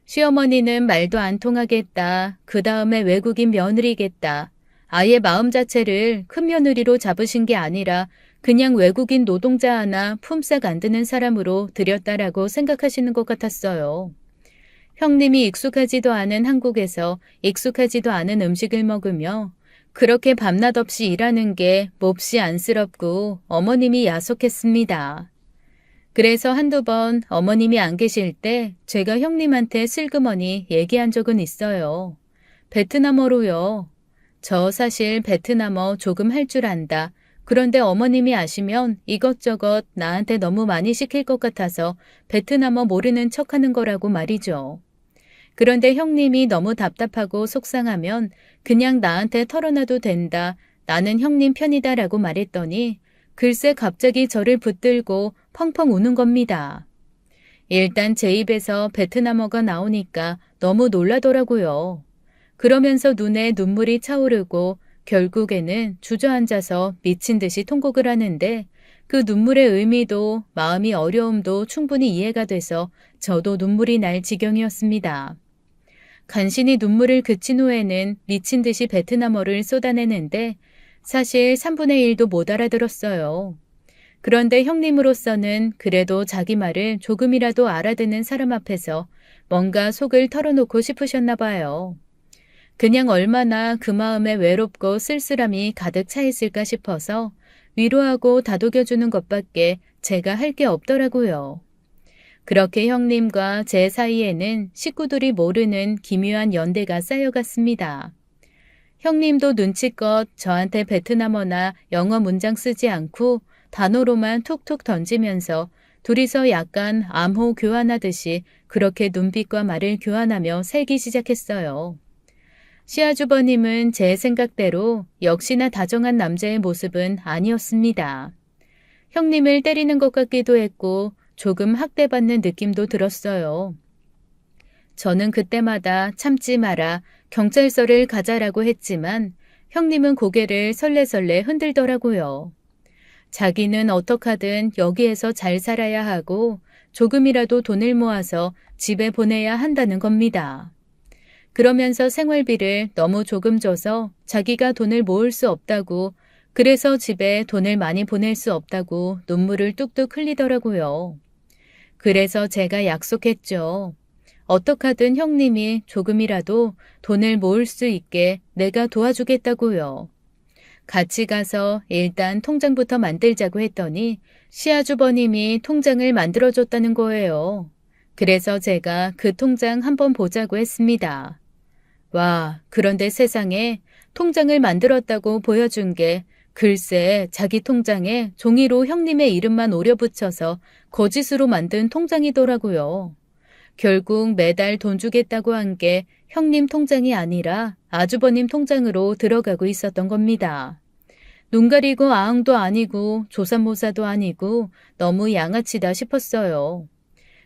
시어머니는 말도 안 통하겠다. 그 다음에 외국인 며느리겠다. 아예 마음 자체를 큰 며느리로 잡으신 게 아니라 그냥 외국인 노동자 하나 품삯 안 드는 사람으로 들였다라고 생각하시는 것 같았어요. 형님이 익숙하지도 않은 한국에서 익숙하지도 않은 음식을 먹으며 그렇게 밤낮 없이 일하는 게 몹시 안쓰럽고 어머님이 야속했습니다. 그래서 한두 번 어머님이 안 계실 때 제가 형님한테 슬그머니 얘기한 적은 있어요. 베트남어로요. 저 사실 베트남어 조금 할 줄 안다. 그런데 어머님이 아시면 이것저것 나한테 너무 많이 시킬 것 같아서 베트남어 모르는 척하는 거라고 말이죠. 그런데 형님이 너무 답답하고 속상하면 그냥 나한테 털어놔도 된다. 나는 형님 편이다라고 말했더니 글쎄 갑자기 저를 붙들고 펑펑 우는 겁니다. 일단 제 입에서 베트남어가 나오니까 너무 놀라더라고요. 그러면서 눈에 눈물이 차오르고 결국에는 주저앉아서 미친 듯이 통곡을 하는데 그 눈물의 의미도 마음이 어려움도 충분히 이해가 돼서 저도 눈물이 날 지경이었습니다. 간신히 눈물을 그친 후에는 미친 듯이 베트남어를 쏟아내는데 사실 3분의 1도 못 알아들었어요. 그런데 형님으로서는 그래도 자기 말을 조금이라도 알아듣는 사람 앞에서 뭔가 속을 털어놓고 싶으셨나 봐요. 그냥 얼마나 그 마음에 외롭고 쓸쓸함이 가득 차 있을까 싶어서 위로하고 다독여주는 것밖에 제가 할 게 없더라고요. 그렇게 형님과 제 사이에는 식구들이 모르는 기묘한 연대가 쌓여갔습니다. 형님도 눈치껏 저한테 베트남어나 영어 문장 쓰지 않고 단어로만 툭툭 던지면서 둘이서 약간 암호 교환하듯이 그렇게 눈빛과 말을 교환하며 살기 시작했어요. 시아주버님은 제 생각대로 역시나 다정한 남자의 모습은 아니었습니다. 형님을 때리는 것 같기도 했고 조금 학대받는 느낌도 들었어요. 저는 그때마다 참지 마라, 경찰서를 가자라고 했지만 형님은 고개를 설레설레 흔들더라고요. 자기는 어떡하든 여기에서 잘 살아야 하고 조금이라도 돈을 모아서 집에 보내야 한다는 겁니다. 그러면서 생활비를 너무 조금 줘서 자기가 돈을 모을 수 없다고, 그래서 집에 돈을 많이 보낼 수 없다고 눈물을 뚝뚝 흘리더라고요. 그래서 제가 약속했죠. 어떡하든 형님이 조금이라도 돈을 모을 수 있게 내가 도와주겠다고요. 같이 가서 일단 통장부터 만들자고 했더니 시아주버님이 통장을 만들어줬다는 거예요. 그래서 제가 그 통장 한번 보자고 했습니다. 와, 그런데 세상에 통장을 만들었다고 보여준 게 글쎄 자기 통장에 종이로 형님의 이름만 오려붙여서 거짓으로 만든 통장이더라고요. 결국 매달 돈 주겠다고 한 게 형님 통장이 아니라 아주버님 통장으로 들어가고 있었던 겁니다. 눈 가리고 아흥도 아니고 조삼모사도 아니고 너무 양아치다 싶었어요.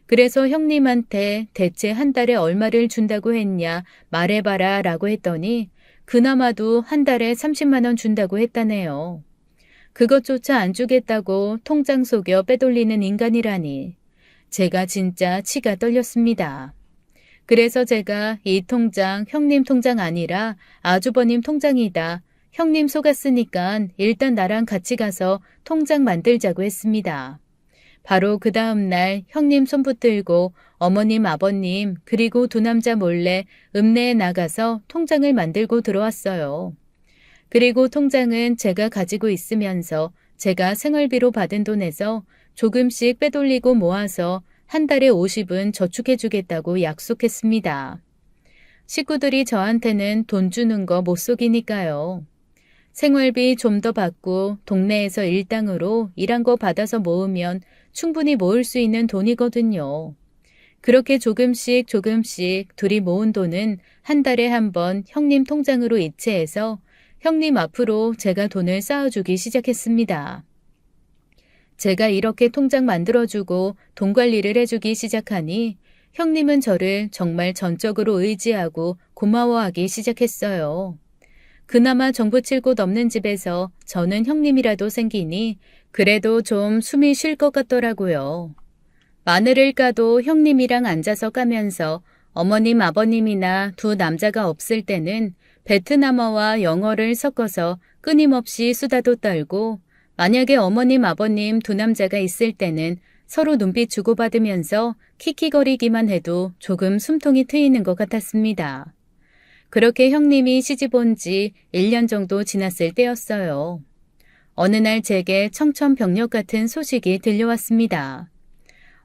그래서 형님한테 대체 한 달에 얼마를 준다고 했냐 말해봐라 라고 했더니 그나마도 한 달에 30만 원 준다고 했다네요. 그것조차 안 주겠다고 통장 속여 빼돌리는 인간이라니. 제가 진짜 치가 떨렸습니다. 그래서 제가 이 통장 형님 통장 아니라 아주버님 통장이다. 형님 속았으니까 일단 나랑 같이 가서 통장 만들자고 했습니다. 바로 그 다음날 형님 손 붙들고 어머님 아버님 그리고 두 남자 몰래 읍내에 나가서 통장을 만들고 들어왔어요. 그리고 통장은 제가 가지고 있으면서 제가 생활비로 받은 돈에서 조금씩 빼돌리고 모아서 한 달에 50은 저축해 주겠다고 약속했습니다. 식구들이 저한테는 돈 주는 거 못 속이니까요. 생활비 좀 더 받고 동네에서 일당으로 일한 거 받아서 모으면 충분히 모을 수 있는 돈이거든요. 그렇게 조금씩 둘이 모은 돈은 한 달에 한 번 형님 통장으로 이체해서 형님 앞으로 제가 돈을 쌓아주기 시작했습니다. 제가 이렇게 통장 만들어주고 돈 관리를 해주기 시작하니 형님은 저를 정말 전적으로 의지하고 고마워하기 시작했어요. 그나마 정부 칠 곳 없는 집에서 저는 형님이라도 생기니 그래도 좀 숨이 쉴 것 같더라고요. 마늘을 까도 형님이랑 앉아서 까면서 어머님 아버님이나 두 남자가 없을 때는 베트남어와 영어를 섞어서 끊임없이 수다도 떨고 만약에 어머님 아버님 두 남자가 있을 때는 서로 눈빛 주고받으면서 킥킥거리기만 해도 조금 숨통이 트이는 것 같았습니다. 그렇게 형님이 시집 온 지 1년 정도 지났을 때였어요. 어느 날 제게 청천벽력 같은 소식이 들려왔습니다.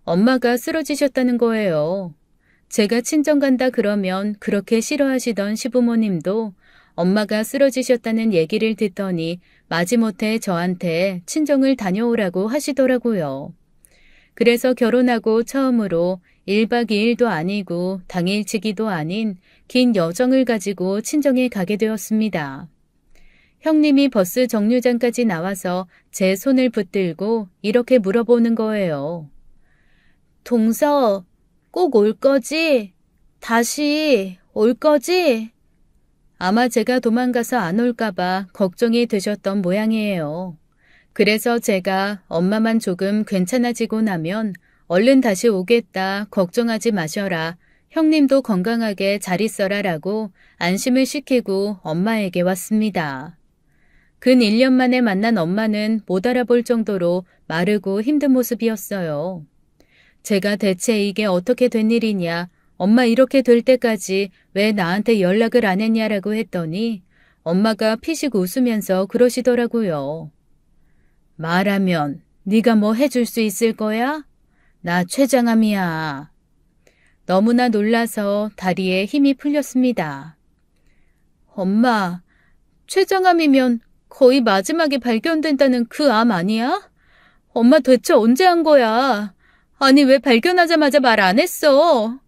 엄마가 쓰러지셨다는 거예요. 제가 친정 간다 그러면 그렇게 싫어하시던 시부모님도 엄마가 쓰러지셨다는 얘기를 듣더니 마지못해 저한테 친정을 다녀오라고 하시더라고요. 그래서 결혼하고 처음으로 1박 2일도 아니고 당일치기도 아닌 긴 여정을 가지고 친정에 가게 되었습니다. 형님이 버스 정류장까지 나와서 제 손을 붙들고 이렇게 물어보는 거예요. 동서, 꼭 올 거지? 다시 올 거지? 아마 제가 도망가서 안 올까봐 걱정이 되셨던 모양이에요. 그래서 제가 엄마만 조금 괜찮아지고 나면 얼른 다시 오겠다, 걱정하지 마셔라, 형님도 건강하게 잘 있어라 라고 안심을 시키고 엄마에게 왔습니다. 근 1년 만에 만난 엄마는 못 알아볼 정도로 마르고 힘든 모습이었어요. 제가 대체 이게 어떻게 된 일이냐, 엄마 이렇게 될 때까지 왜 나한테 연락을 안 했냐라고 했더니 엄마가 피식 웃으면서 그러시더라고요. 말하면 네가 뭐 해줄 수 있을 거야? 나 췌장암이야. 너무나 놀라서 다리에 힘이 풀렸습니다. 엄마, 췌장암이면 거의 마지막에 발견된다는 그 암 아니야? 엄마 대체 언제 한 거야? 아니 왜 발견하자마자 말 안 했어?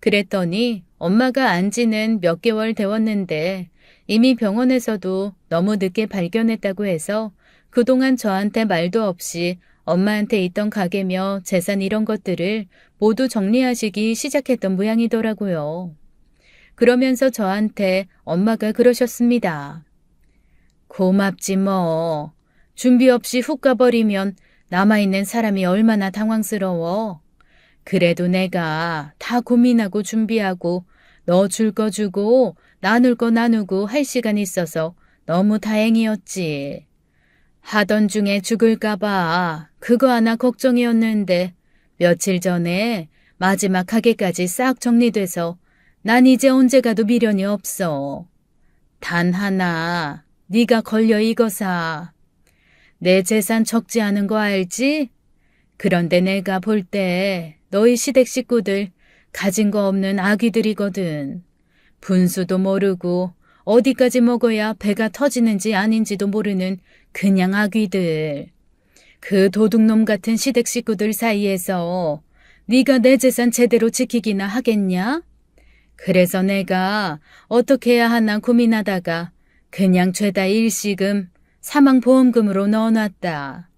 그랬더니 엄마가 안 지는 몇 개월 되었는데 이미 병원에서도 너무 늦게 발견했다고 해서 그동안 저한테 말도 없이 엄마한테 있던 가게며 재산 이런 것들을 모두 정리하시기 시작했던 모양이더라고요. 그러면서 저한테 엄마가 그러셨습니다. 고맙지 뭐. 준비 없이 훅 가버리면 남아있는 사람이 얼마나 당황스러워. 그래도 내가 다 고민하고 준비하고 너 줄 거 주고 나눌 거 나누고 할 시간이 있어서 너무 다행이었지. 하던 중에 죽을까 봐 그거 하나 걱정이었는데 며칠 전에 마지막 가게까지 싹 정리돼서 난 이제 언제 가도 미련이 없어. 단 하나, 네가 걸려 이거사. 내 재산 적지 않은 거 알지? 그런데 내가 볼 때 너희 시댁 식구들 가진 거 없는 아귀들이거든. 분수도 모르고 어디까지 먹어야 배가 터지는지 아닌지도 모르는 그냥 아귀들. 그 도둑놈 같은 시댁 식구들 사이에서 네가 내 재산 제대로 지키기나 하겠냐? 그래서 내가 어떻게 해야 하나 고민하다가 그냥 죄다 일시금 사망보험금으로 넣어놨다.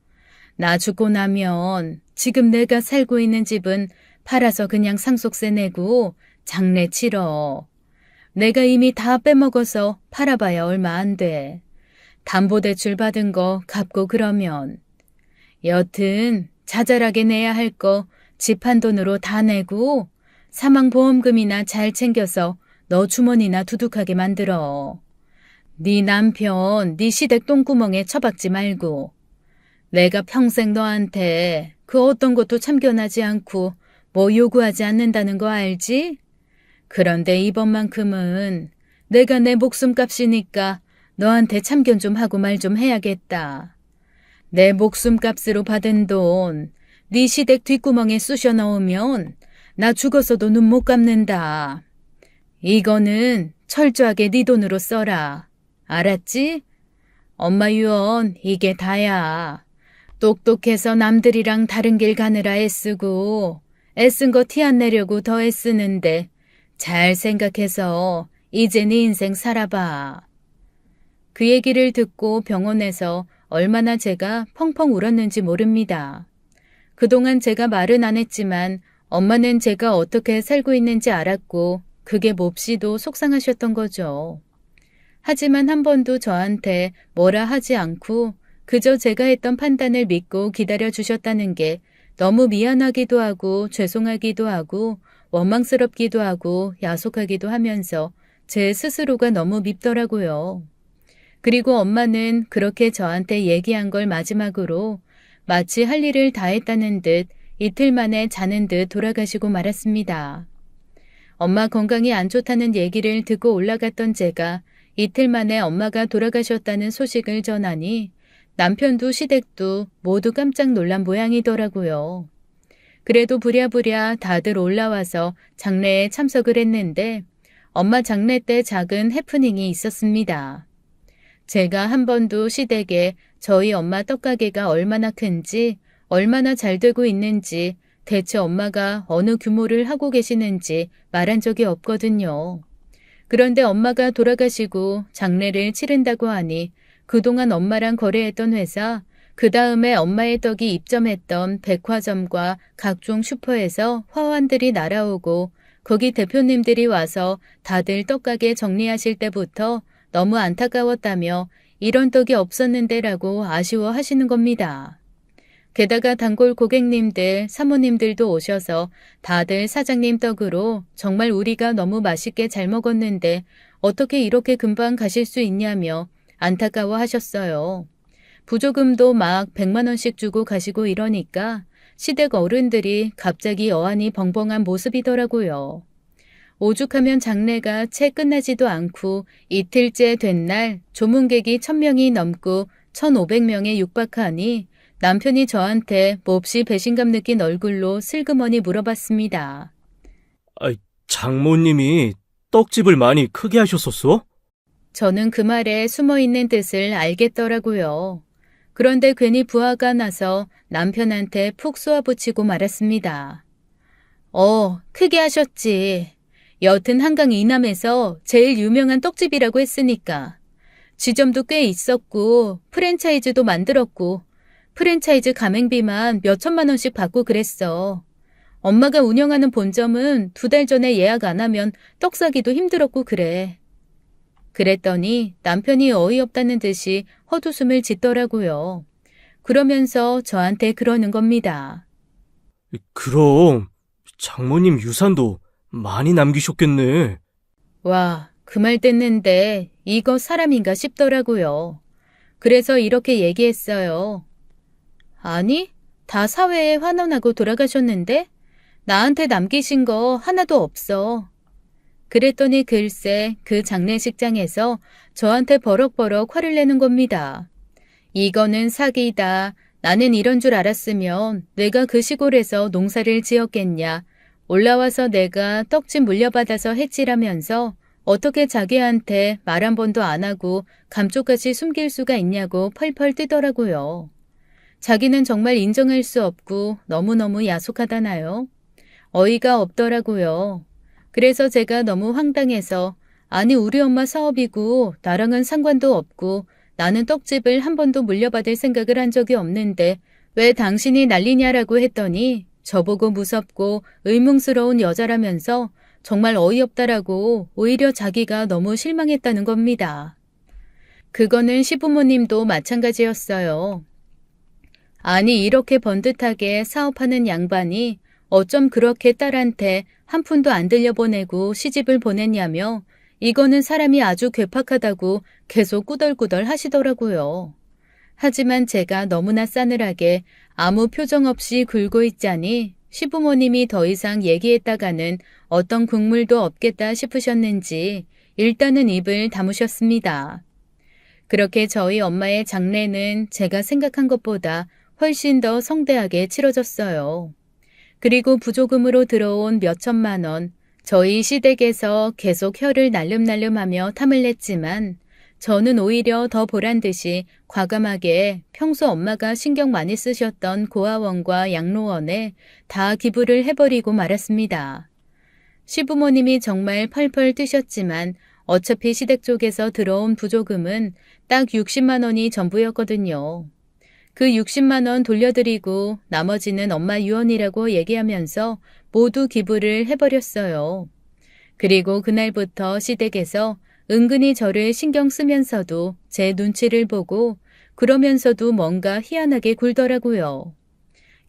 나 죽고 나면 지금 내가 살고 있는 집은 팔아서 그냥 상속세 내고 장례 치러. 내가 이미 다 빼먹어서 팔아봐야 얼마 안 돼. 담보대출 받은 거 갚고 그러면. 여튼 자잘하게 내야 할 거 집 한 돈으로 다 내고 사망보험금이나 잘 챙겨서 너 주머니나 두둑하게 만들어. 네 남편 네 시댁 똥구멍에 처박지 말고. 내가 평생 너한테 그 어떤 것도 참견하지 않고 뭐 요구하지 않는다는 거 알지? 그런데 이번만큼은 내가 내 목숨값이니까 너한테 참견 좀 하고 말 좀 해야겠다. 내 목숨값으로 받은 돈 네 시댁 뒷구멍에 쑤셔 넣으면 나 죽어서도 눈 못 감는다. 이거는 철저하게 네 돈으로 써라. 알았지? 엄마 유언 이게 다야. 똑똑해서 남들이랑 다른 길 가느라 애쓰고 애쓴 거 티 안 내려고 더 애쓰는데 잘 생각해서 이제 네 인생 살아봐. 그 얘기를 듣고 병원에서 얼마나 제가 펑펑 울었는지 모릅니다. 그동안 제가 말은 안 했지만 엄마는 제가 어떻게 살고 있는지 알았고 그게 몹시도 속상하셨던 거죠. 하지만 한 번도 저한테 뭐라 하지 않고 그저 제가 했던 판단을 믿고 기다려 주셨다는 게 너무 미안하기도 하고 죄송하기도 하고 원망스럽기도 하고 야속하기도 하면서 제 스스로가 너무 밉더라고요. 그리고 엄마는 그렇게 저한테 얘기한 걸 마지막으로 마치 할 일을 다 했다는 듯 이틀 만에 자는 듯 돌아가시고 말았습니다. 엄마 건강이 안 좋다는 얘기를 듣고 올라갔던 제가 이틀 만에 엄마가 돌아가셨다는 소식을 전하니 남편도 시댁도 모두 깜짝 놀란 모양이더라고요. 그래도 부랴부랴 다들 올라와서 장례에 참석을 했는데 엄마 장례 때 작은 해프닝이 있었습니다. 제가 한 번도 시댁에 저희 엄마 떡가게가 얼마나 큰지, 얼마나 잘 되고 있는지, 대체 엄마가 어느 규모를 하고 계시는지 말한 적이 없거든요. 그런데 엄마가 돌아가시고 장례를 치른다고 하니 그동안 엄마랑 거래했던 회사, 그 다음에 엄마의 떡이 입점했던 백화점과 각종 슈퍼에서 화환들이 날아오고 거기 대표님들이 와서 다들 떡가게 정리하실 때부터 너무 안타까웠다며 이런 떡이 없었는데라고 아쉬워하시는 겁니다. 게다가 단골 고객님들, 사모님들도 오셔서 다들 사장님 떡으로 정말 우리가 너무 맛있게 잘 먹었는데 어떻게 이렇게 금방 가실 수 있냐며 안타까워 하셨어요. 부조금도 막 100만 원씩 주고 가시고 이러니까 시댁 어른들이 갑자기 어안이 벙벙한 모습이더라고요. 오죽하면 장례가 채 끝나지도 않고 이틀째 된 날 조문객이 1000명이 넘고 1500명에 육박하니 남편이 저한테 몹시 배신감 느낀 얼굴로 슬그머니 물어봤습니다. 장모님이 떡집을 많이 크게 하셨었어? 저는 그 말에 숨어있는 뜻을 알겠더라고요. 그런데 괜히 부하가 나서 남편한테 푹 쏘아붙이고 말았습니다. 크게 하셨지. 여튼 한강 이남에서 제일 유명한 떡집이라고 했으니까. 지점도 꽤 있었고 프랜차이즈도 만들었고 프랜차이즈 가맹비만 몇 천만 원씩 받고 그랬어. 엄마가 운영하는 본점은 2달 전에 예약 안 하면 떡 사기도 힘들었고 그래. 그랬더니 남편이 어이없다는 듯이 헛웃음을 짓더라고요. 그러면서 저한테 그러는 겁니다. 그럼 장모님 유산도 많이 남기셨겠네. 와, 그 말 듣는데 이거 사람인가 싶더라고요. 그래서 이렇게 얘기했어요. 아니, 다 사회에 환원하고 돌아가셨는데 나한테 남기신 거 하나도 없어. 그랬더니 글쎄 그 장례식장에서 저한테 버럭버럭 화를 내는 겁니다. 이거는 사기다. 나는 이런 줄 알았으면 내가 그 시골에서 농사를 지었겠냐. 올라와서 내가 떡집 물려받아서 했지라면서 어떻게 자기한테 말 한 번도 안 하고 감쪽같이 숨길 수가 있냐고 펄펄 뛰더라고요. 자기는 정말 인정할 수 없고 너무너무 야속하다나요? 어이가 없더라고요. 그래서 제가 너무 황당해서 아니 우리 엄마 사업이고 나랑은 상관도 없고 나는 떡집을 한 번도 물려받을 생각을 한 적이 없는데 왜 당신이 난리냐라고 했더니 저보고 무섭고 의문스러운 여자라면서 정말 어이없다라고 오히려 자기가 너무 실망했다는 겁니다. 그거는 시부모님도 마찬가지였어요. 아니 이렇게 번듯하게 사업하는 양반이 어쩜 그렇게 딸한테 한 푼도 안 들려보내고 시집을 보냈냐며 이거는 사람이 아주 괴팍하다고 계속 꾸덜꾸덜 하시더라고요. 하지만 제가 너무나 싸늘하게 아무 표정 없이 굴고 있자니 시부모님이 더 이상 얘기했다가는 어떤 국물도 없겠다 싶으셨는지 일단은 입을 다무셨습니다. 그렇게 저희 엄마의 장례는 제가 생각한 것보다 훨씬 더 성대하게 치러졌어요. 그리고 부조금으로 들어온 몇천만 원, 저희 시댁에서 계속 혀를 날름날름하며 탐을 냈지만 저는 오히려 더 보란듯이 과감하게 평소 엄마가 신경 많이 쓰셨던 고아원과 양로원에 다 기부를 해버리고 말았습니다. 시부모님이 정말 펄펄 뛰셨지만 어차피 시댁 쪽에서 들어온 부조금은 딱 60만 원이 전부였거든요. 그 60만 원 돌려드리고 나머지는 엄마 유언이라고 얘기하면서 모두 기부를 해버렸어요. 그리고 그날부터 시댁에서 은근히 저를 신경 쓰면서도 제 눈치를 보고 그러면서도 뭔가 희한하게 굴더라고요.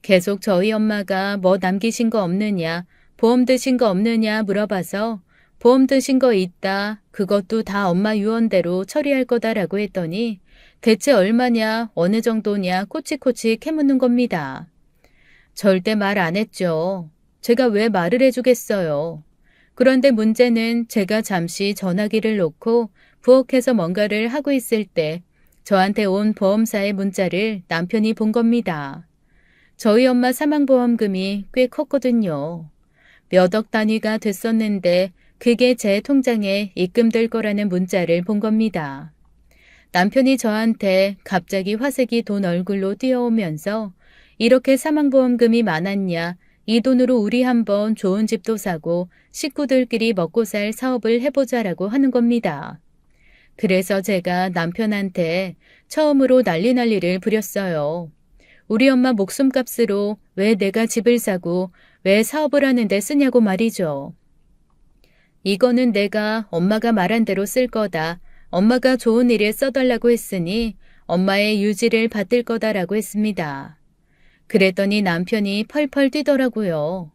계속 저희 엄마가 뭐 남기신 거 없느냐, 보험 드신 거 없느냐 물어봐서 보험 드신 거 있다. 그것도 다 엄마 유언대로 처리할 거다라고 했더니 대체 얼마냐, 어느 정도냐 코치코치 캐묻는 겁니다. 절대 말 안 했죠. 제가 왜 말을 해주겠어요. 그런데 문제는 제가 잠시 전화기를 놓고 부엌에서 뭔가를 하고 있을 때 저한테 온 보험사의 문자를 남편이 본 겁니다. 저희 엄마 사망보험금이 꽤 컸거든요. 몇 억 단위가 됐었는데 그게 제 통장에 입금될 거라는 문자를 본 겁니다. 남편이 저한테 갑자기 화색이 돈 얼굴로 뛰어오면서 이렇게 사망보험금이 많았냐, 이 돈으로 우리 한번 좋은 집도 사고 식구들끼리 먹고 살 사업을 해보자라고 하는 겁니다. 그래서 제가 남편한테 처음으로 난리를 부렸어요. 우리 엄마 목숨값으로 왜 내가 집을 사고 왜 사업을 하는데 쓰냐고 말이죠. 이거는 내가 엄마가 말한 대로 쓸 거다. 엄마가 좋은 일에 써달라고 했으니 엄마의 유지를 받을 거다라고 했습니다. 그랬더니 남편이 펄펄 뛰더라고요.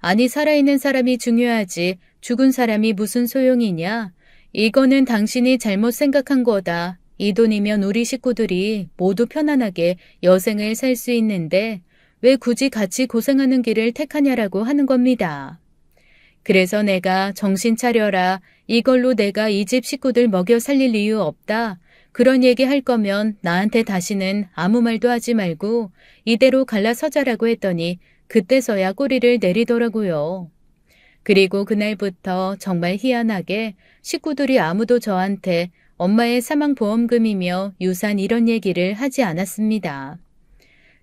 아니 살아있는 사람이 중요하지 죽은 사람이 무슨 소용이냐. 이거는 당신이 잘못 생각한 거다. 이 돈이면 우리 식구들이 모두 편안하게 여생을 살 수 있는데 왜 굳이 같이 고생하는 길을 택하냐라고 하는 겁니다. 그래서 내가 정신 차려라. 이걸로 내가 이 집 식구들 먹여 살릴 이유 없다. 그런 얘기 할 거면 나한테 다시는 아무 말도 하지 말고 이대로 갈라서자라고 했더니 그때서야 꼬리를 내리더라고요. 그리고 그날부터 정말 희한하게 식구들이 아무도 저한테 엄마의 사망보험금이며 유산 이런 얘기를 하지 않았습니다.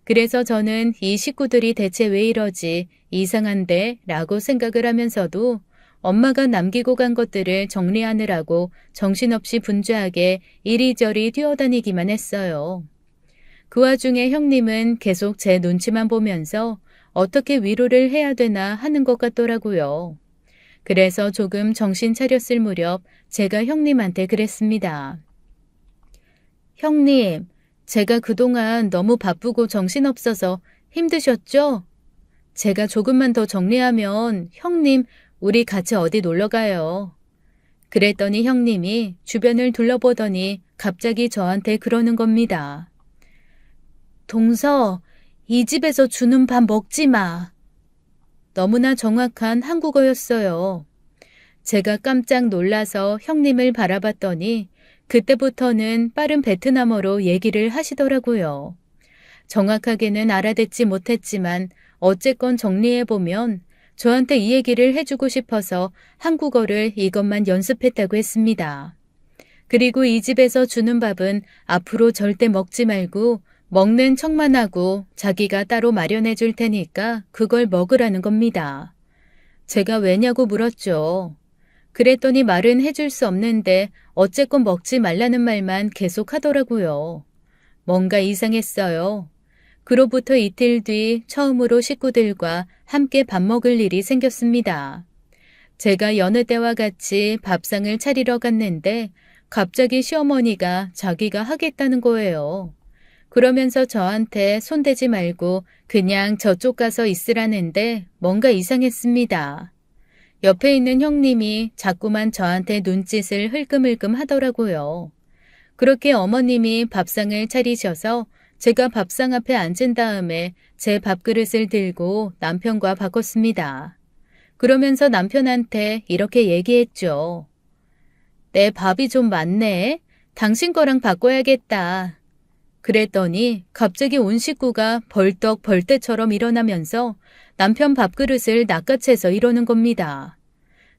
그래서 저는 이 식구들이 대체 왜 이러지 이상한데 라고 생각을 하면서도 엄마가 남기고 간 것들을 정리하느라고 정신없이 분주하게 이리저리 뛰어다니기만 했어요. 그 와중에 형님은 계속 제 눈치만 보면서 어떻게 위로를 해야 되나 하는 것 같더라고요. 그래서 조금 정신 차렸을 무렵 제가 형님한테 그랬습니다. 형님, 제가 그동안 너무 바쁘고 정신없어서 힘드셨죠? 제가 조금만 더 정리하면 형님 우리 같이 어디 놀러 가요. 그랬더니 형님이 주변을 둘러보더니 갑자기 저한테 그러는 겁니다. 동서, 이 집에서 주는 밥 먹지 마. 너무나 정확한 한국어였어요. 제가 깜짝 놀라서 형님을 바라봤더니 그때부터는 빠른 베트남어로 얘기를 하시더라고요. 정확하게는 알아듣지 못했지만 어쨌건 정리해보면 저한테 이 얘기를 해주고 싶어서 한국어를 이것만 연습했다고 했습니다. 그리고 이 집에서 주는 밥은 앞으로 절대 먹지 말고 먹는 척만 하고 자기가 따로 마련해 줄 테니까 그걸 먹으라는 겁니다. 제가 왜냐고 물었죠. 그랬더니 말은 해줄 수 없는데 어쨌건 먹지 말라는 말만 계속 하더라고요. 뭔가 이상했어요. 그로부터 이틀 뒤 처음으로 식구들과 함께 밥 먹을 일이 생겼습니다. 제가 여느 때와 같이 밥상을 차리러 갔는데 갑자기 시어머니가 자기가 하겠다는 거예요. 그러면서 저한테 손대지 말고 그냥 저쪽 가서 있으라는데 뭔가 이상했습니다. 옆에 있는 형님이 자꾸만 저한테 눈짓을 흘끔흘끔 하더라고요. 그렇게 어머님이 밥상을 차리셔서 제가 밥상 앞에 앉은 다음에 제 밥그릇을 들고 남편과 바꿨습니다. 그러면서 남편한테 이렇게 얘기했죠. 내 밥이 좀 많네. 당신 거랑 바꿔야겠다. 그랬더니 갑자기 온 식구가 벌떡 벌떼처럼 일어나면서 남편 밥그릇을 낚아채서 이러는 겁니다.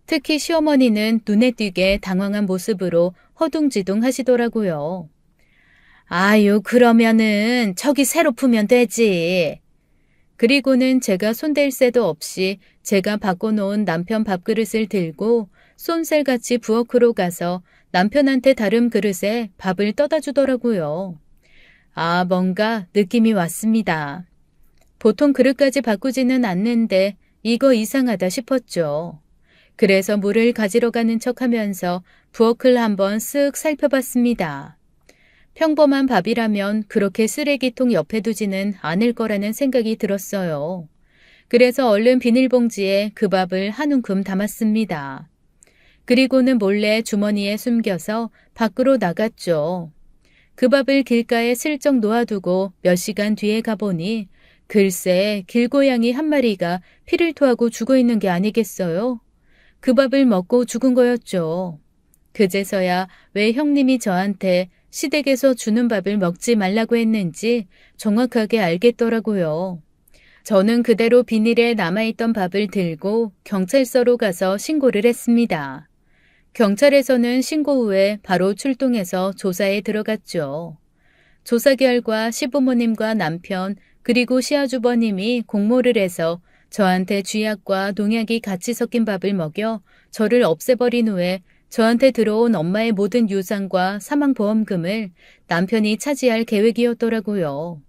특히 시어머니는 눈에 띄게 당황한 모습으로 허둥지둥 하시더라고요. 아유, 그러면은 저기 새로 푸면 되지. 그리고는 제가 손댈 새도 없이 제가 바꿔놓은 남편 밥그릇을 들고 쏜살같이 부엌으로 가서 남편한테 다른 그릇에 밥을 떠다 주더라고요. 아, 뭔가 느낌이 왔습니다. 보통 그릇까지 바꾸지는 않는데 이거 이상하다 싶었죠. 그래서 물을 가지러 가는 척하면서 부엌을 한번 쓱 살펴봤습니다. 평범한 밥이라면 그렇게 쓰레기통 옆에 두지는 않을 거라는 생각이 들었어요. 그래서 얼른 비닐봉지에 그 밥을 한 움큼 담았습니다. 그리고는 몰래 주머니에 숨겨서 밖으로 나갔죠. 그 밥을 길가에 슬쩍 놓아두고 몇 시간 뒤에 가보니 글쎄 길고양이 한 마리가 피를 토하고 죽어 있는 게 아니겠어요? 그 밥을 먹고 죽은 거였죠. 그제서야 왜 형님이 저한테 시댁에서 주는 밥을 먹지 말라고 했는지 정확하게 알겠더라고요. 저는 그대로 비닐에 남아있던 밥을 들고 경찰서로 가서 신고를 했습니다. 경찰에서는 신고 후에 바로 출동해서 조사에 들어갔죠. 조사 결과 시부모님과 남편 그리고 시아주버님이 공모를 해서 저한테 쥐약과 농약이 같이 섞인 밥을 먹여 저를 없애버린 후에 저한테 들어온 엄마의 모든 유산과 사망보험금을 남편이 차지할 계획이었더라고요.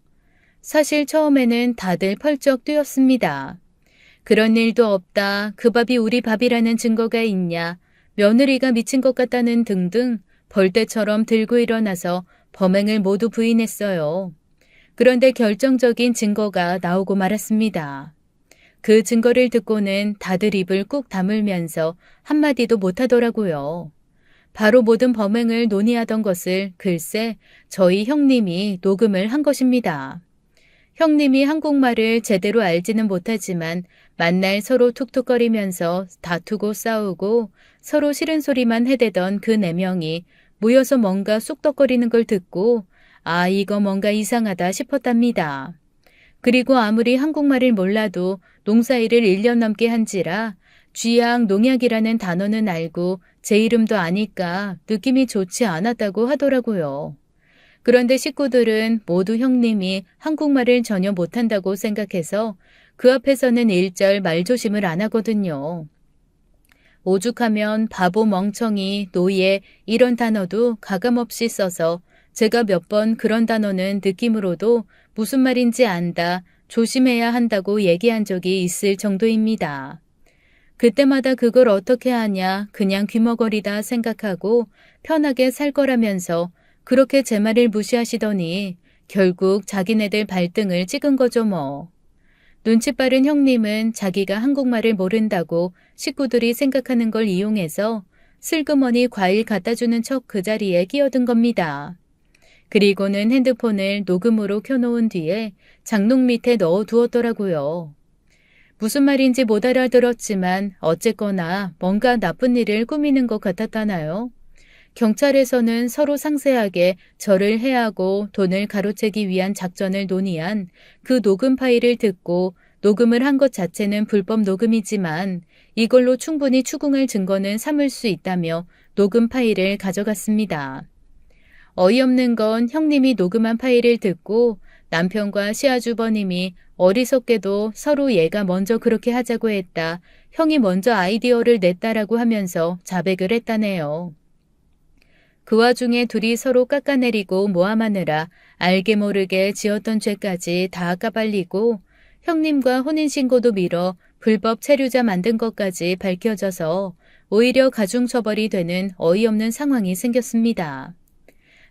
사실 처음에는 다들 펄쩍 뛰었습니다. 그런 일도 없다. 그 밥이 우리 밥이라는 증거가 있냐. 며느리가 미친 것 같다는 등등 벌떼처럼 들고 일어나서 범행을 모두 부인했어요. 그런데 결정적인 증거가 나오고 말았습니다. 그 증거를 듣고는 다들 입을 꾹 다물면서 한마디도 못하더라고요. 바로 모든 범행을 논의하던 것을 글쎄 저희 형님이 녹음을 한 것입니다. 형님이 한국말을 제대로 알지는 못하지만 만날 서로 툭툭거리면서 다투고 싸우고 서로 싫은 소리만 해대던 그 네 명이 모여서 뭔가 쑥덕거리는 걸 듣고 아, 이거 뭔가 이상하다 싶었답니다. 그리고 아무리 한국말을 몰라도 농사일을 1년 넘게 한지라 쥐약, 농약이라는 단어는 알고 제 이름도 아니까 느낌이 좋지 않았다고 하더라고요. 그런데 식구들은 모두 형님이 한국말을 전혀 못한다고 생각해서 그 앞에서는 일절 말조심을 안 하거든요. 오죽하면 바보, 멍청이, 노예 이런 단어도 가감없이 써서 제가 몇 번 그런 단어는 느낌으로도 무슨 말인지 안다, 조심해야 한다고 얘기한 적이 있을 정도입니다. 그때마다 그걸 어떻게 하냐 그냥 귀머거리다 생각하고 편하게 살 거라면서 그렇게 제 말을 무시하시더니 결국 자기네들 발등을 찍은 거죠 뭐. 눈치 빠른 형님은 자기가 한국말을 모른다고 식구들이 생각하는 걸 이용해서 슬그머니 과일 갖다 주는 척 그 자리에 끼어든 겁니다. 그리고는 핸드폰을 녹음으로 켜놓은 뒤에 장롱 밑에 넣어두었더라고요. 무슨 말인지 못 알아들었지만 어쨌거나 뭔가 나쁜 일을 꾸미는 것 같았다나요? 경찰에서는 서로 상세하게 저를 해하고 돈을 가로채기 위한 작전을 논의한 그 녹음 파일을 듣고 녹음을 한 것 자체는 불법 녹음이지만 이걸로 충분히 추궁할 증거는 삼을 수 있다며 녹음 파일을 가져갔습니다. 어이없는 건 형님이 녹음한 파일을 듣고 남편과 시아주버님이 어리석게도 서로 얘가 먼저 그렇게 하자고 했다. 형이 먼저 아이디어를 냈다라고 하면서 자백을 했다네요. 그 와중에 둘이 서로 깎아내리고 모함하느라 알게 모르게 지었던 죄까지 다 까발리고 형님과 혼인신고도 미뤄 불법 체류자 만든 것까지 밝혀져서 오히려 가중처벌이 되는 어이없는 상황이 생겼습니다.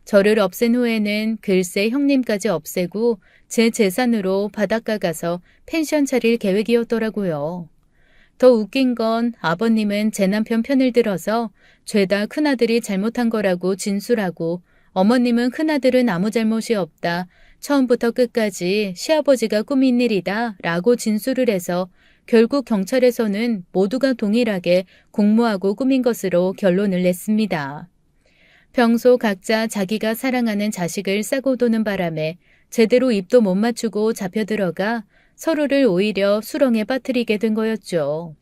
저를 없앤 후에는 글쎄 형님까지 없애고 제 재산으로 바닷가 가서 펜션 차릴 계획이었더라고요. 더 웃긴 건 아버님은 제 남편 편을 들어서 죄다 큰아들이 잘못한 거라고 진술하고 어머님은 큰아들은 아무 잘못이 없다. 처음부터 끝까지 시아버지가 꾸민 일이다 라고 진술을 해서 결국 경찰에서는 모두가 동일하게 공모하고 꾸민 것으로 결론을 냈습니다. 평소 각자 자기가 사랑하는 자식을 싸고 도는 바람에 제대로 입도 못 맞추고 잡혀들어가 서로를 오히려 수렁에 빠뜨리게 된 거였죠.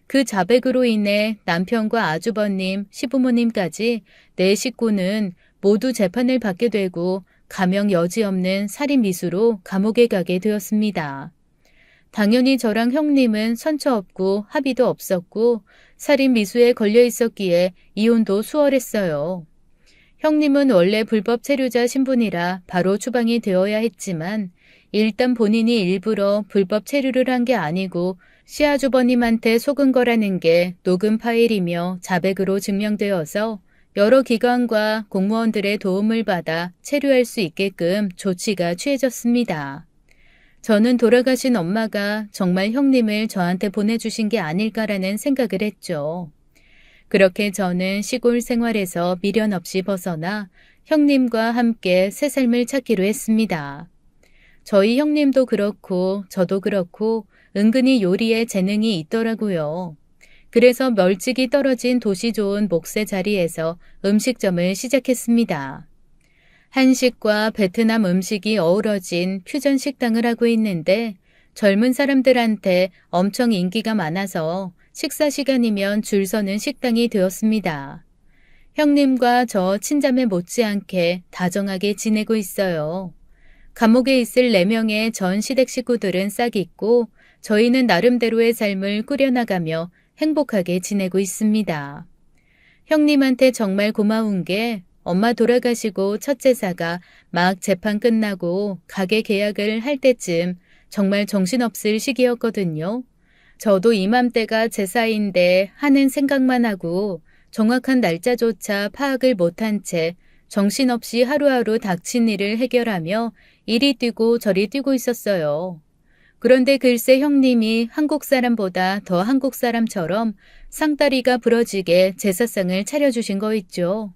그 자백으로 인해 남편과 아주버님, 시부모님까지 네 식구는 모두 재판을 받게 되고 가명 여지없는 살인미수로 감옥에 가게 되었습니다. 당연히 저랑 형님은 선처 없고 합의도 없었고 살인미수에 걸려 있었기에 이혼도 수월했어요. 형님은 원래 불법 체류자 신분이라 바로 추방이 되어야 했지만 일단 본인이 일부러 불법 체류를 한 게 아니고 시아주버님한테 속은 거라는 게 녹음 파일이며 자백으로 증명되어서 여러 기관과 공무원들의 도움을 받아 체류할 수 있게끔 조치가 취해졌습니다. 저는 돌아가신 엄마가 정말 형님을 저한테 보내주신 게 아닐까라는 생각을 했죠. 그렇게 저는 시골 생활에서 미련 없이 벗어나 형님과 함께 새 삶을 찾기로 했습니다. 저희 형님도 그렇고 저도 그렇고 은근히 요리에 재능이 있더라고요. 그래서 멀찍이 떨어진 도시 좋은 목세 자리에서 음식점을 시작했습니다. 한식과 베트남 음식이 어우러진 퓨전 식당을 하고 있는데 젊은 사람들한테 엄청 인기가 많아서 식사 시간이면 줄 서는 식당이 되었습니다. 형님과 저 친자매 못지않게 다정하게 지내고 있어요. 감옥에 있을 4명의 전 시댁 식구들은 싹 있고 저희는 나름대로의 삶을 꾸려나가며 행복하게 지내고 있습니다. 형님한테 정말 고마운 게 엄마 돌아가시고 첫 제사가 막 재판 끝나고 가게 계약을 할 때쯤 정말 정신없을 시기였거든요. 저도 이맘때가 제사인데 하는 생각만 하고 정확한 날짜조차 파악을 못한 채 정신없이 하루하루 닥친 일을 해결하며 이리 뛰고 저리 뛰고 있었어요. 그런데 글쎄 형님이 한국 사람보다 더 한국 사람처럼 상다리가 부러지게 제사상을 차려주신 거 있죠.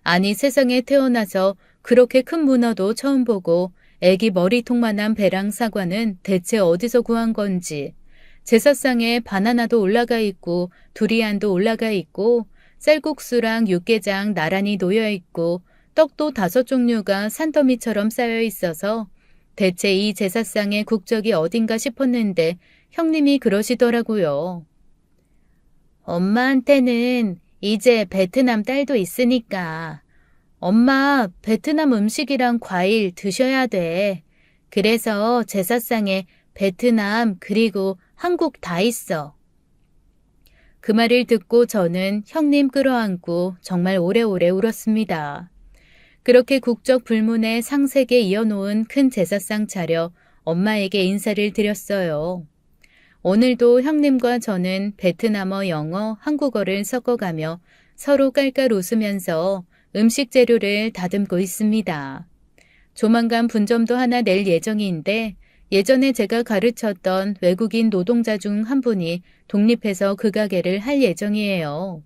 아니 세상에 태어나서 그렇게 큰 문어도 처음 보고 애기 머리통만한 배랑 사과는 대체 어디서 구한 건지 제사상에 바나나도 올라가 있고 두리안도 올라가 있고 쌀국수랑 육개장 나란히 놓여 있고 떡도 5종류가 산더미처럼 쌓여 있어서 대체 이 제사상의 국적이 어딘가 싶었는데 형님이 그러시더라고요. 엄마한테는 이제 베트남 딸도 있으니까 엄마 베트남 음식이랑 과일 드셔야 돼. 그래서 제사상에 베트남 그리고 한국 다 있어. 그 말을 듣고 저는 형님 끌어안고 정말 오래오래 울었습니다. 그렇게 국적 불문의 상색에 이어놓은 큰 제사상 차려 엄마에게 인사를 드렸어요. 오늘도 형님과 저는 베트남어, 영어, 한국어를 섞어가며 서로 깔깔 웃으면서 음식 재료를 다듬고 있습니다. 조만간 분점도 하나 낼 예정인데 예전에 제가 가르쳤던 외국인 노동자 중 한 분이 독립해서 그 가게를 할 예정이에요.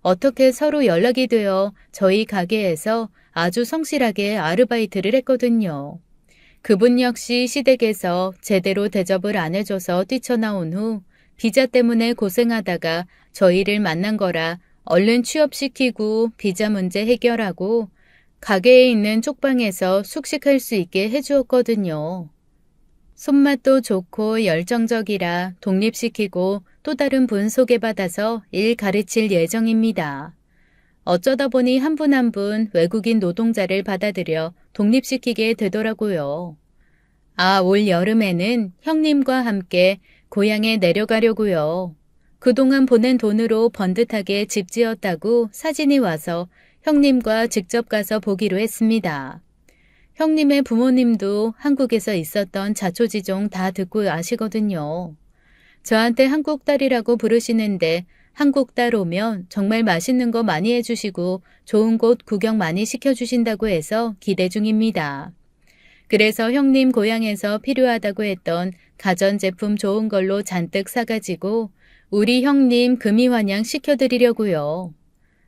어떻게 서로 연락이 되어 저희 가게에서 아주 성실하게 아르바이트를 했거든요. 그분 역시 시댁에서 제대로 대접을 안 해줘서 뛰쳐나온 후 비자 때문에 고생하다가 저희를 만난 거라 얼른 취업시키고 비자 문제 해결하고 가게에 있는 쪽방에서 숙식할 수 있게 해주었거든요. 손맛도 좋고 열정적이라 독립시키고 또 다른 분 소개받아서 일 가르칠 예정입니다. 어쩌다 보니 한 분 한 분 외국인 노동자를 받아들여 독립시키게 되더라고요. 올 여름에는 형님과 함께 고향에 내려가려고요. 그동안 보낸 돈으로 번듯하게 집 지었다고 사진이 와서 형님과 직접 가서 보기로 했습니다. 형님의 부모님도 한국에서 있었던 자초지종 다 듣고 아시거든요. 저한테 한국 딸이라고 부르시는데 한국 딸 오면 정말 맛있는 거 많이 해주시고 좋은 곳 구경 많이 시켜주신다고 해서 기대 중입니다. 그래서 형님 고향에서 필요하다고 했던 가전제품 좋은 걸로 잔뜩 사가지고 우리 형님 금이환영 시켜드리려고요.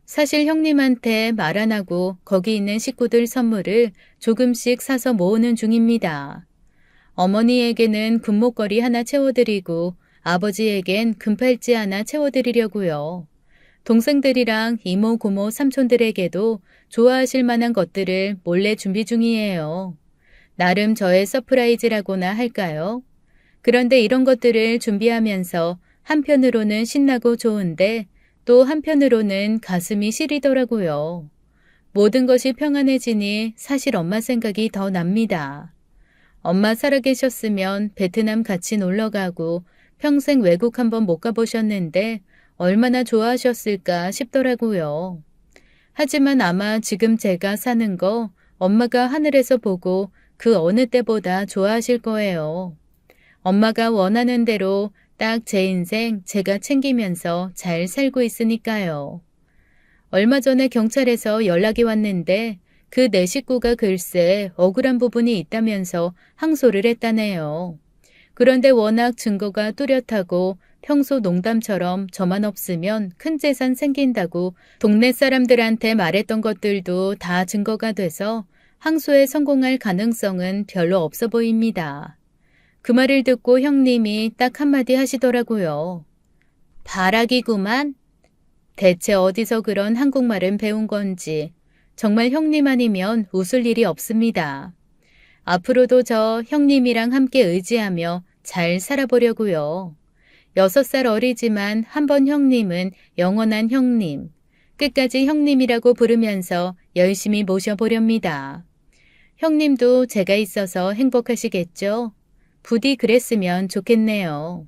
사실 형님한테 말 안 하고 거기 있는 식구들 선물을 조금씩 사서 모으는 중입니다. 어머니에게는 금목걸이 하나 채워드리고 아버지에겐 금팔찌 하나 채워드리려고요. 동생들이랑 이모, 고모, 삼촌들에게도 좋아하실 만한 것들을 몰래 준비 중이에요. 나름 저의 서프라이즈라고나 할까요? 그런데 이런 것들을 준비하면서 한편으로는 신나고 좋은데 또 한편으로는 가슴이 시리더라고요. 모든 것이 평안해지니 사실 엄마 생각이 더 납니다. 엄마 살아계셨으면 베트남 같이 놀러가고 평생 외국 한번 못 가보셨는데 얼마나 좋아하셨을까 싶더라고요. 하지만 아마 지금 제가 사는 거 엄마가 하늘에서 보고 그 어느 때보다 좋아하실 거예요. 엄마가 원하는 대로 딱 제 인생 제가 챙기면서 잘 살고 있으니까요. 얼마 전에 경찰에서 연락이 왔는데 그 내 식구가 글쎄 억울한 부분이 있다면서 항소를 했다네요. 그런데 워낙 증거가 뚜렷하고 평소 농담처럼 저만 없으면 큰 재산 생긴다고 동네 사람들한테 말했던 것들도 다 증거가 돼서 항소에 성공할 가능성은 별로 없어 보입니다. 그 말을 듣고 형님이 딱 한마디 하시더라고요. 바라기구만. 대체 어디서 그런 한국말은 배운 건지 정말 형님 아니면 웃을 일이 없습니다. 앞으로도 저 형님이랑 함께 의지하며 잘 살아보려고요. 6살 어리지만 한 번 형님은 영원한 형님. 끝까지 형님이라고 부르면서 열심히 모셔보렵니다. 형님도 제가 있어서 행복하시겠죠? 부디 그랬으면 좋겠네요.